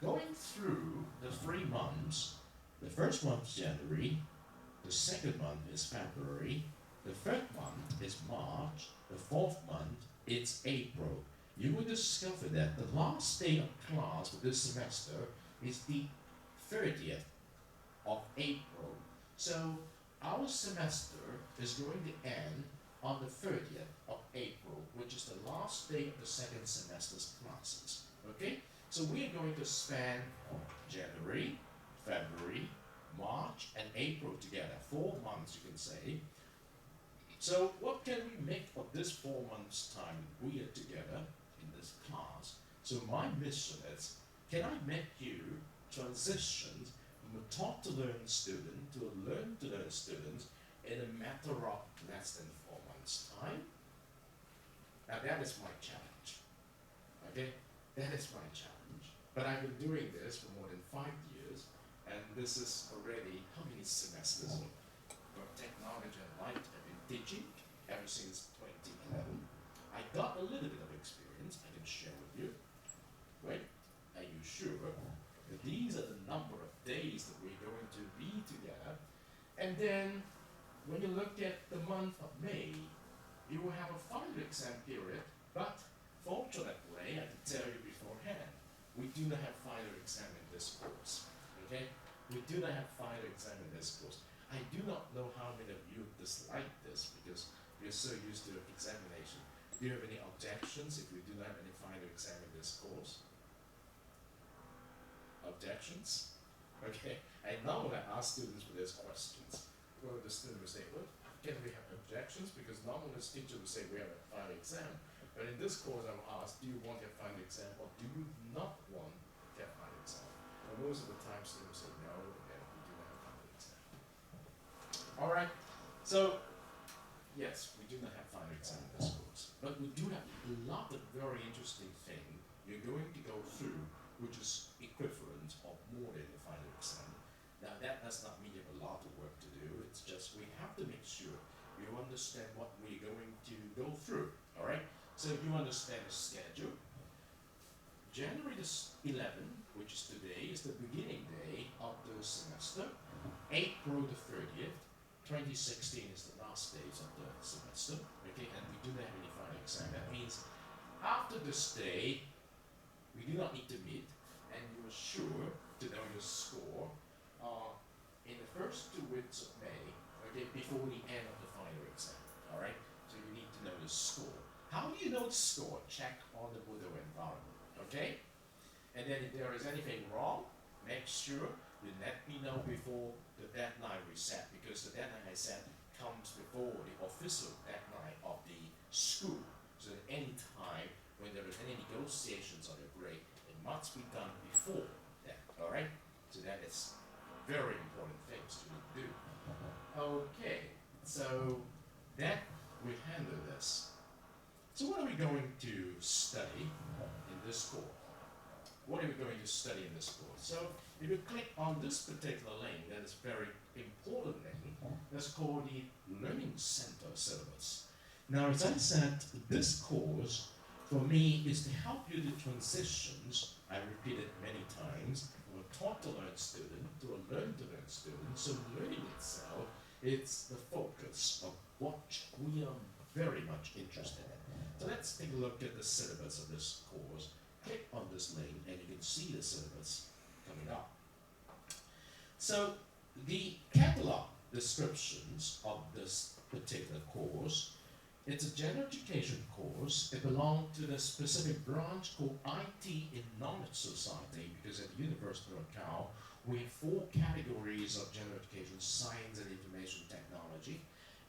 Going through the 3 months, the first month is January, the second month is February, the third month is March, the fourth month it's April. You will discover that the last day of class for this semester is the 30th of April. So our semester is going to end on the 30th of April, which is the last day of the second semester's classes. Okay? So we are going to spend January, February, March, and April together. 4 months, you can say. So what can we make of this 4 months' time we are together in this class? So my mission is, can I make you transition from a taught-to-learn student to a learn-to-learn student in a matter of less than 4 months' time? Now that is my challenge. Okay? That is my challenge. But I've been doing this for more than 5 years, and this is already how many semesters of technology and life I've been teaching ever since 2011. I got a little bit of experience I can share with you. Right? Are you sure that these are the number of days that we're going to be together? And then when you look at the month of May, you will have a final exam period, but fortunately, I can tell you beforehand, we do not have final exam in this course. Okay? We do not have final exam in this course. I do not know how many of you dislike this because you're so used to examination. Do you have any objections if we do not have any final exam in this course? Objections? Okay. And now when I ask students for these questions, well, the student will say, well, can we have objections? objections because normally the teacher will say we have a final exam. But in this course, I'm asked, do you want a final exam or do you not want a final exam? And most of the time, students say no, and we do not have final exam. All right, so yes, we do not have final exam in this course, but we do have a lot of very interesting things you're going to go through, which is equivalent or more than the final exam. Now that does not mean you have a lot of work to do, it's just we have to make sure you understand what we're going to go through, all right? So you understand the schedule. January the 11th, which is today, is the beginning day of the semester. April the 30th, 2016 is the last days of the semester, okay? And we do not have any final exam. That means after this day, we do not need to meet, and you are sure to know your score in the first 2 weeks of May, okay, before the end of the final exam, all right? So you need to know the score. How do you know the score? Check on the Moodle environment, okay? And then if there is anything wrong, make sure you let me know before the deadline we set, because the deadline I set comes before the official deadline of the school. So at any time when there is any negotiations on your grade, it must be done before that, all right? So that is very important things to do. Okay, so that we handle this. So what are we going to study in this course? What are we going to study in this course? So if you click on this particular link, that is very important link, that's called the Learning Center syllabus. Now, as I said, this course for me is to help you to transitions, I repeat it many times, from a taught to learn student to a learn to learn student. So learning itself, it's the focus of what we are very much interested in. So let's take a look at the syllabus of this course. Click on this link and you can see the syllabus coming up. So the catalog descriptions of this particular course, it's a general education course. It belongs to the specific branch called IT in Knowledge Society, because at the University of Macau, we have 4 categories of general education: science and information technology.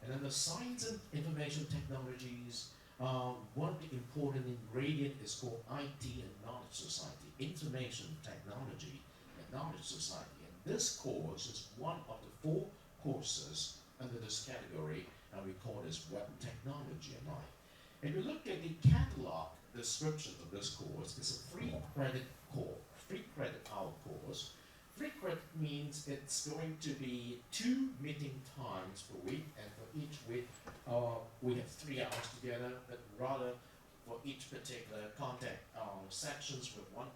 And then the science and information technologies, one important ingredient is called IT and Knowledge Society, Information Technology and Knowledge Society. And this course is one of the 4 courses under this category, and we call this Web Technology and I. If you look at the catalog description of this course, it's a 3 credit course, 3 credit hour course. 3 credit means it's going to be 2 meeting times per week, and for each week we have 3 hours together, but rather for each particular content sections with 1.5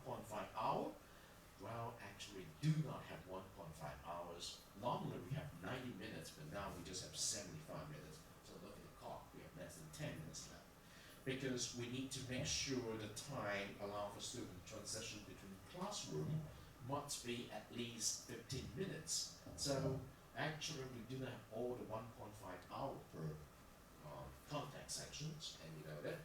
hour. Well, actually do not have 1.5 hours. Normally we have 90 minutes, but now we just have 75 minutes. So look at the clock, we have less than 10 minutes left. Because we need to make sure the time allows for student transition between classroom must be at least 15 minutes. So actually we do not have all the 1.5 hour per contact sections, and you know that.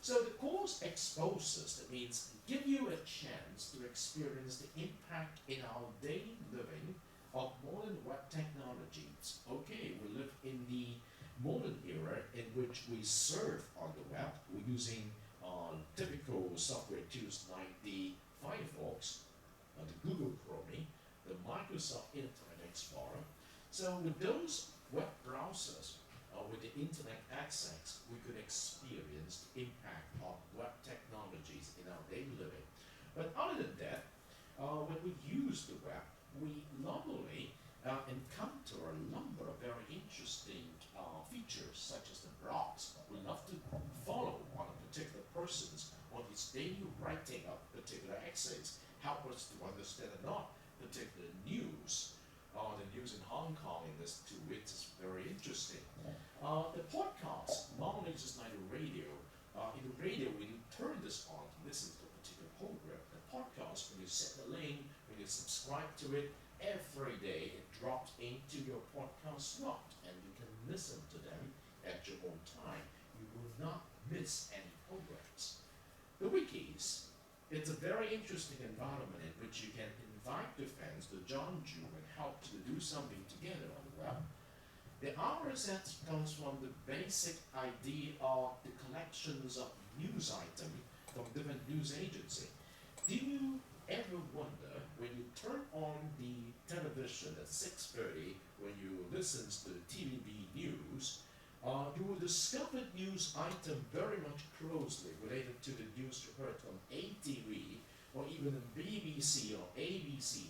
So the course exposes, that means give you a chance to experience the impact in our daily living of modern web technologies. Okay, we live in the modern era in which we surf on the web. We're using typical software tools like the Firefox, the Google Chrome, the Microsoft Internet Explorer. So with those web browsers, with the internet access, we could experience the impact of web technologies in our daily living. But other than that, when we use the web, we normally encounter a number of very interesting features, such as the blogs. We love to follow on a particular person's on his daily writing of particular essays, help us to understand or not particular news. The news in Hong Kong in this 2 weeks is very interesting. The podcast, normally just like the radio. In the radio, when you turn this on to listen to a particular program, the podcast, when you set the link, when you subscribe to it, every day it drops into your podcast slot, and you can listen to them at your own time. You will not miss any programs. The wikis, it's a very interesting environment in which you can invite your friends to join you and help to do something together on the web. The RSS comes from the basic idea of the collections of news items from different news agencies. Do you ever wonder when you turn on the television at 6:30 when you listen to the TVB news, you will discover news item very much closely related to the news you heard on ATV or even on BBC or ABC.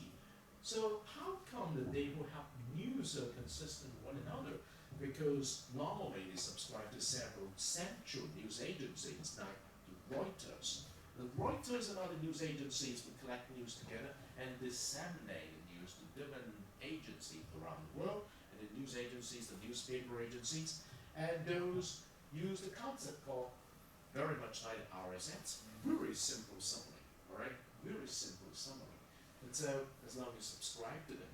So how come that they will have news that are consistent with one another? Because normally they subscribe to several central news agencies like Reuters. The Reuters and other news agencies will collect news together and disseminate the news to different agencies around the world. And the news agencies, the newspaper agencies, and those use the concept called very much like RSS, very simple summary, all right? Very simple summary. And so, as long as you subscribe to them,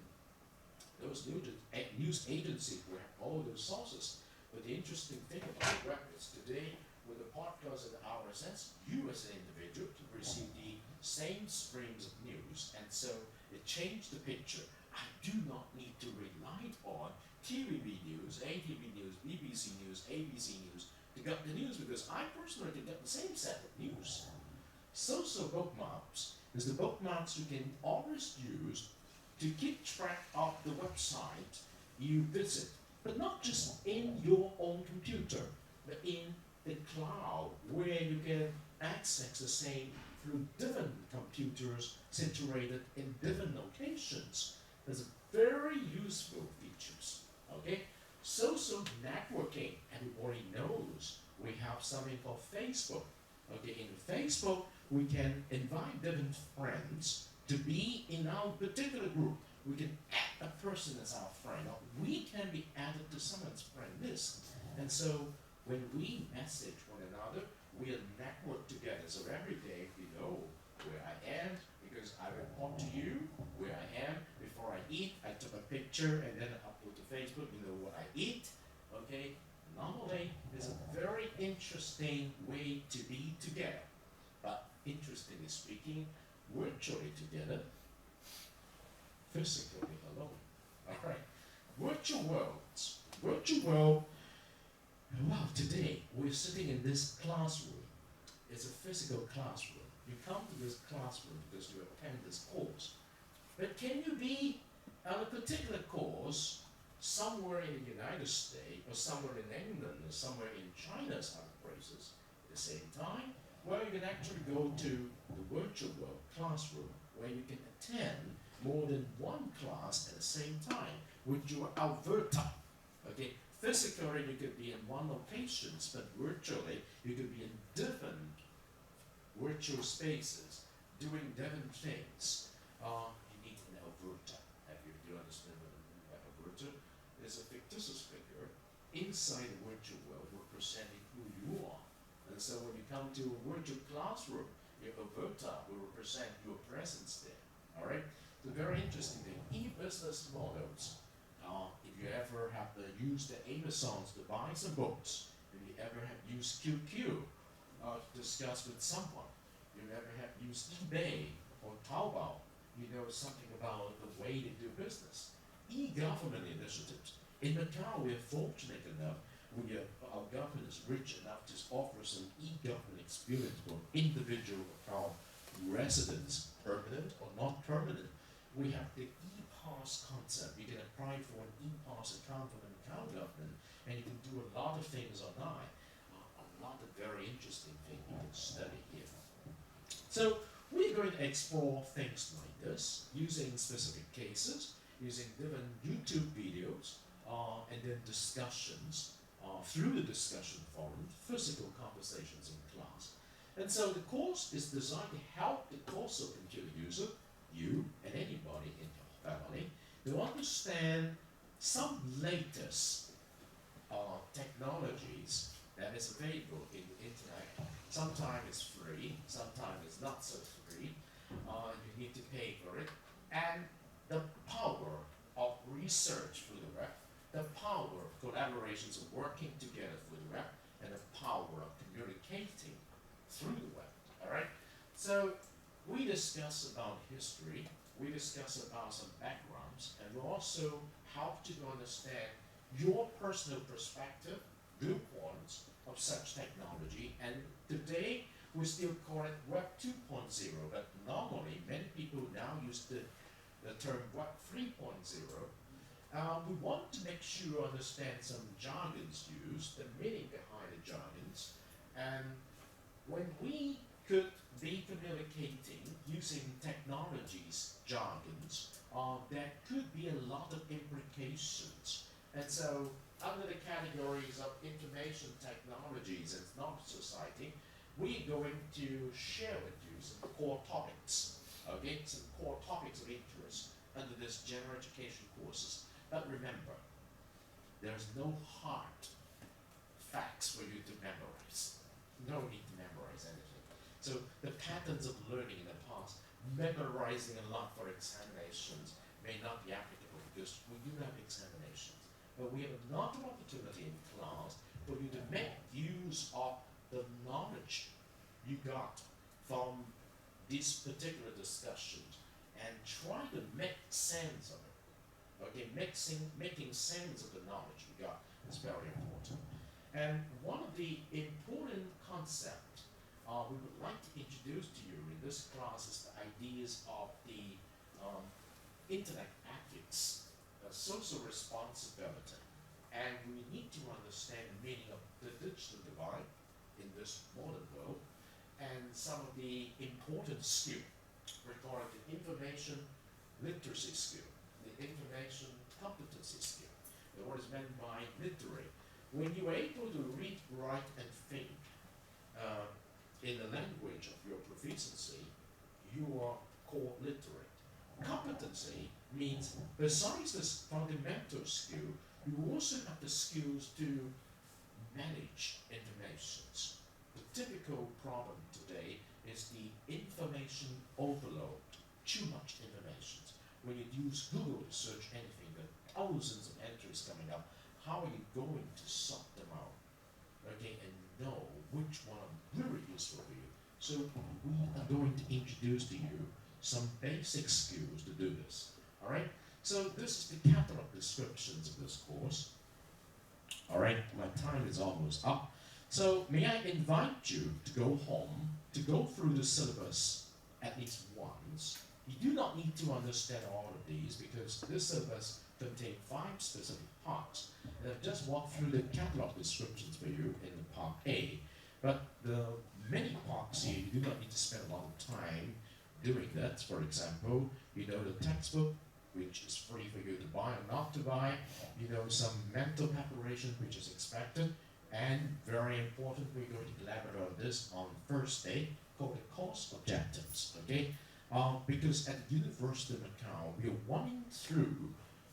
those news agencies will have all those sources. But the interesting thing about the web is today, with the podcast and the RSS, you as an individual can receive the same streams of news, and so it changed the picture. I do not need to rely on TVB news, ATV news, BBC news, ABC news to get the news, because I personally can get the same set of news. Social bookmarks is the bookmarks you can always use to keep track of the website you visit, but not just in your own computer, but in the cloud, where you can access the same through different computers situated in different locations. There's very useful features, okay? Social networking, everybody knows. We have something called Facebook. Okay, in Facebook, we can invite different friends to be in our particular group. We can add a person as our friend, or we can be added to someone's friend list. And so when we message one another, we are networked together. So every day we know where I am, because I report to you where I am. Before I eat, I took a picture and then I upload to Facebook, you know what I eat. Okay? Normally, it's a very interesting way to be together. But interestingly speaking, virtually together, physically alone. Alright. Virtual worlds. Virtual world. Wow, today we're sitting in this classroom. It's a physical classroom. You come to this classroom because you attend this course. But can you be on a particular course somewhere in the United States, or somewhere in England, or somewhere in China's other places at the same time? Well, you can actually go to the virtual world classroom, where you can attend more than one class at the same time with your avatar. Okay, physically you could be in one location, but virtually you could be in different virtual spaces doing different things. You need an avatar. Do you understand what an avatar is? A fictitious figure inside the virtual world representing who you are. And so when you come to a virtual classroom, your avatar will represent your presence there. All right? The very interesting thing, e-business models. If you ever have used the Amazons to buy some books, if you ever have used QQ to discuss with someone, if you ever have used eBay or Taobao, you know something about the way they do business. E-government initiatives. In Macau, we are fortunate enough, our government is rich enough to offer some e-government experience for individual Macau residents, permanent or not permanent. We have the e-pass concept. You can apply for an e-pass account for the Macau government, and you can do a lot of things online. A lot of very interesting things you can study here. So we're going to explore things like this, using specific cases, using different YouTube videos, and then discussions through the discussion forum, physical conversations in class. And so the course is designed to help the course of computer user, you and anybody in your family, to understand some latest technologies that is available in the internet. Sometimes it's free, sometimes it's not so free. You need to pay for it. And the power of research through the web, the power of collaborations of working together through the web, and the power of communicating through the web. All right? So we discuss about history, we discuss about some backgrounds, and we also help you to understand your personal perspective, viewpoints of such technology, and today we still call it Web 2.0, but normally many people now use the term Web 3.0. We want to make sure you understand some jargons used, the meaning behind the jargons, and when we could be communicating using technologies, jargons, there could be a lot of implications. And so, under the categories of information technologies and knowledge society, we're going to share with you some core topics, okay, some core topics of interest under this general education courses. But remember, there's no hard facts for you to memorize. No need to memorize anything. So the patterns of learning in the past, memorizing a lot for examinations may not be applicable because we do have examinations. But we have a lot of opportunity in class for you to make use of the knowledge you got from these particular discussions and try to make sense of it. Okay, making sense of the knowledge we got is very important. And one of the important concepts we would like to introduce to you in this class is the ideas of the internet ethics, social responsibility. And we need to understand the meaning of the digital divide in this modern world and some of the important skills regarding the information literacy skill, the information competency skill. And what is meant by literate? When you're able to read, write, and think in the language of your proficiency, you are called literate. Competency means besides this fundamental skill, you also have the skills to manage informations. The typical problem today is the information overload, too much information. When you use Google to search anything, there are thousands of entries coming up. How are you going to sort them out? Okay, and know which one are really useful for you. So we are going to introduce to you some basic skills to do this. All right. So this is the catalog descriptions of this course. All right. My time is almost up. So may I invite you to go home to go through the syllabus at least once. You do not need to understand all of these because this syllabus contains 5 specific parts. And I've just walked through the catalog descriptions for you in part A. But the many parts here, you do not need to spend a lot of time doing that. For example, you know the textbook, which is free for you to buy or not to buy. You know some mental preparation, which is expected. And very important, we're going to elaborate on this on first day, called the course objectives, okay? Because at the University of Macau, we are running through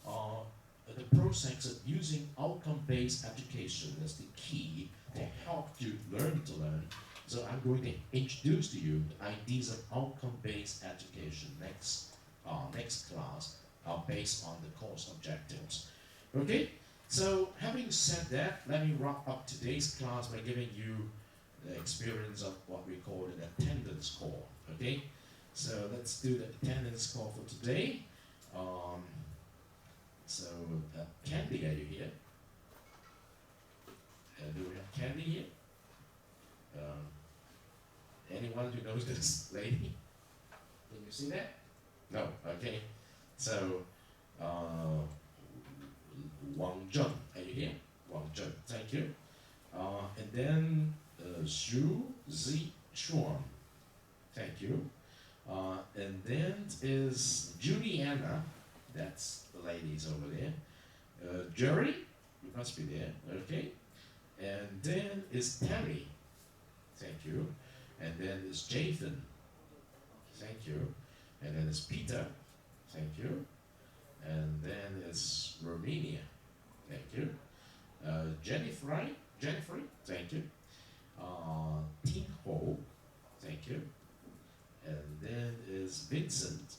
the process of using outcome-based education as the key to help you learn to learn. So I'm going to introduce to you the ideas of outcome-based education next class based on the course objectives. Okay, so having said that, let me wrap up today's class by giving you the experience of what we call an attendance score. Okay, so let's do the attendance score for today. Candy, are you here? Do we have Candy here? Anyone who knows this lady? Can you see that? No, okay. So, Wang Zheng, are you here? Wang Zheng, thank you. And then Xu Zi Chuan, thank you. And then is Juliana, that's the ladies over there. Jerry, you must be there, okay. And then is Tammy, thank you. And then is Jathan, thank you. And then is Peter, thank you. And then is Romania, thank you. Jennifer, thank you. Ting Ho, thank you. And then is Vincent,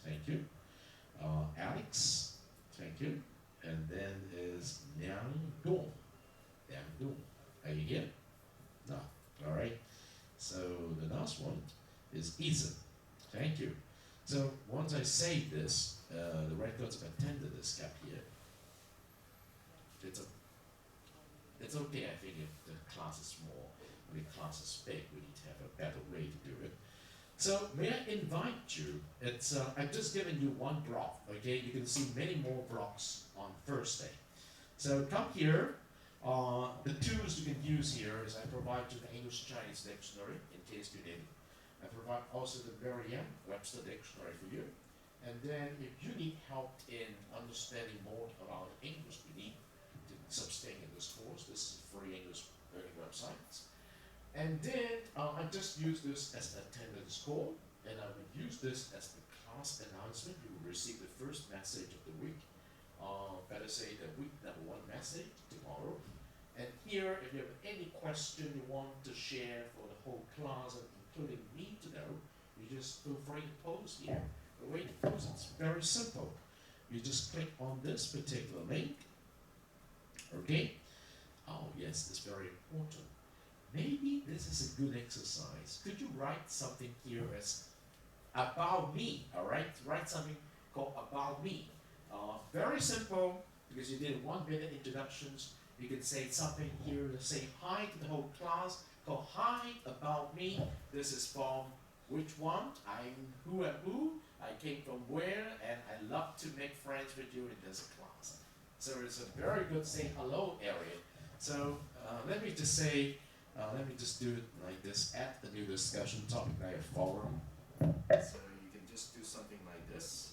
thank you. Alex, thank you. And then is Liang Dong. Are you here? No. All right. So the last one is Ethan. Thank you. So once I say this, the records of attendance is kept here. it's okay, I think, if the class is small, or the class is big, we need to have a better way to do it. So may I invite you, I've just given you one block, okay? You can see many more blocks on Thursday. So come here. The tools you can use here is I provide you the English-Chinese dictionary in case you need it. I provide also the Merriam-Webster dictionary for you. And then if you need help in understanding more about English, you need to sustain in this course. This is a free English learning website. And then I just use this as an attendance score, and I will use this as the class announcement. You will receive the first message of the week. Better say the week #1 message tomorrow. And here, if you have any question you want to share for the whole class, and including me to know, you just feel free to post here. The way to post it's very simple. You just click on this particular link. Okay? Oh yes, it's very important. Maybe this is a good exercise. Could you write something here as about me? Alright? Write something called about me. Very simple, because you did a 1-minute introductions. You can say something here to say hi to the whole class. Called hi about me. This is from which one? I'm who and who. I came from where, and I love to make friends with you in this class. So it's a very good say hello area. So let me just say, let me just do it like this. Add the new discussion topic like a forum. So you can just do something like this.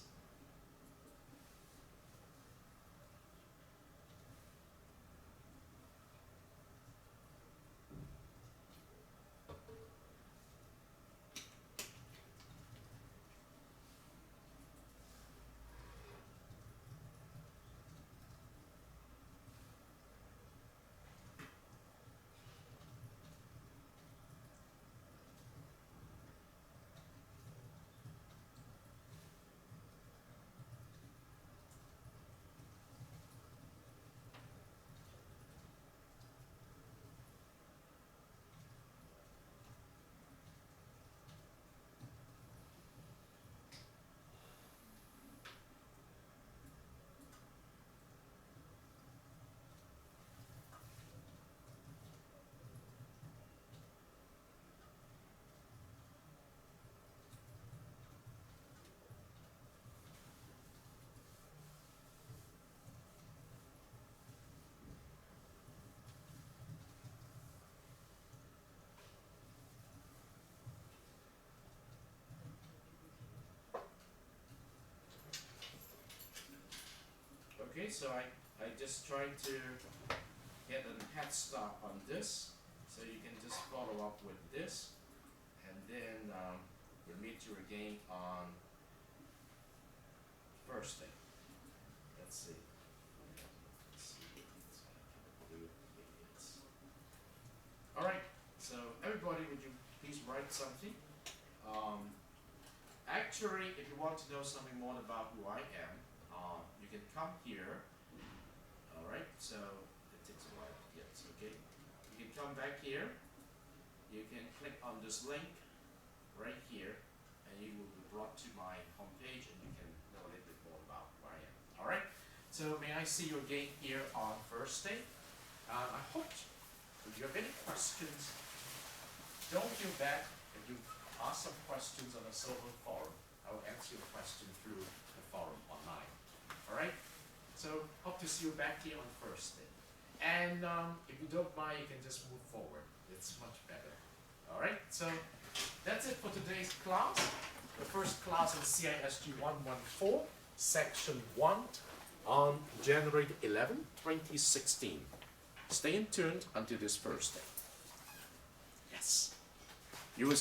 Okay, so I just tried to get a head start on this, so you can just follow up with this, and then we'll meet you again on Thursday. Let's see. All right. So everybody, would you please write something? Actually, if you want to know something more about who I am, you can come here. All right. So it takes a while to get. Okay. You can come back here. You can click on this link right here, and you will be brought to my homepage, and you can know a little bit more about who I am. All right. So may I see you again here on Thursday? I hope if you have any questions, don't feel bad if you ask some questions on the Silver Forum. I will answer your question through the forum online. All right. So hope to see you back here on Thursday. And if you don't mind, you can just move forward. It's much better. All right. So that's it for today's class. The first class in CISG114, Section 1 on January 11, 2016. Stay tuned until this Thursday. Yes.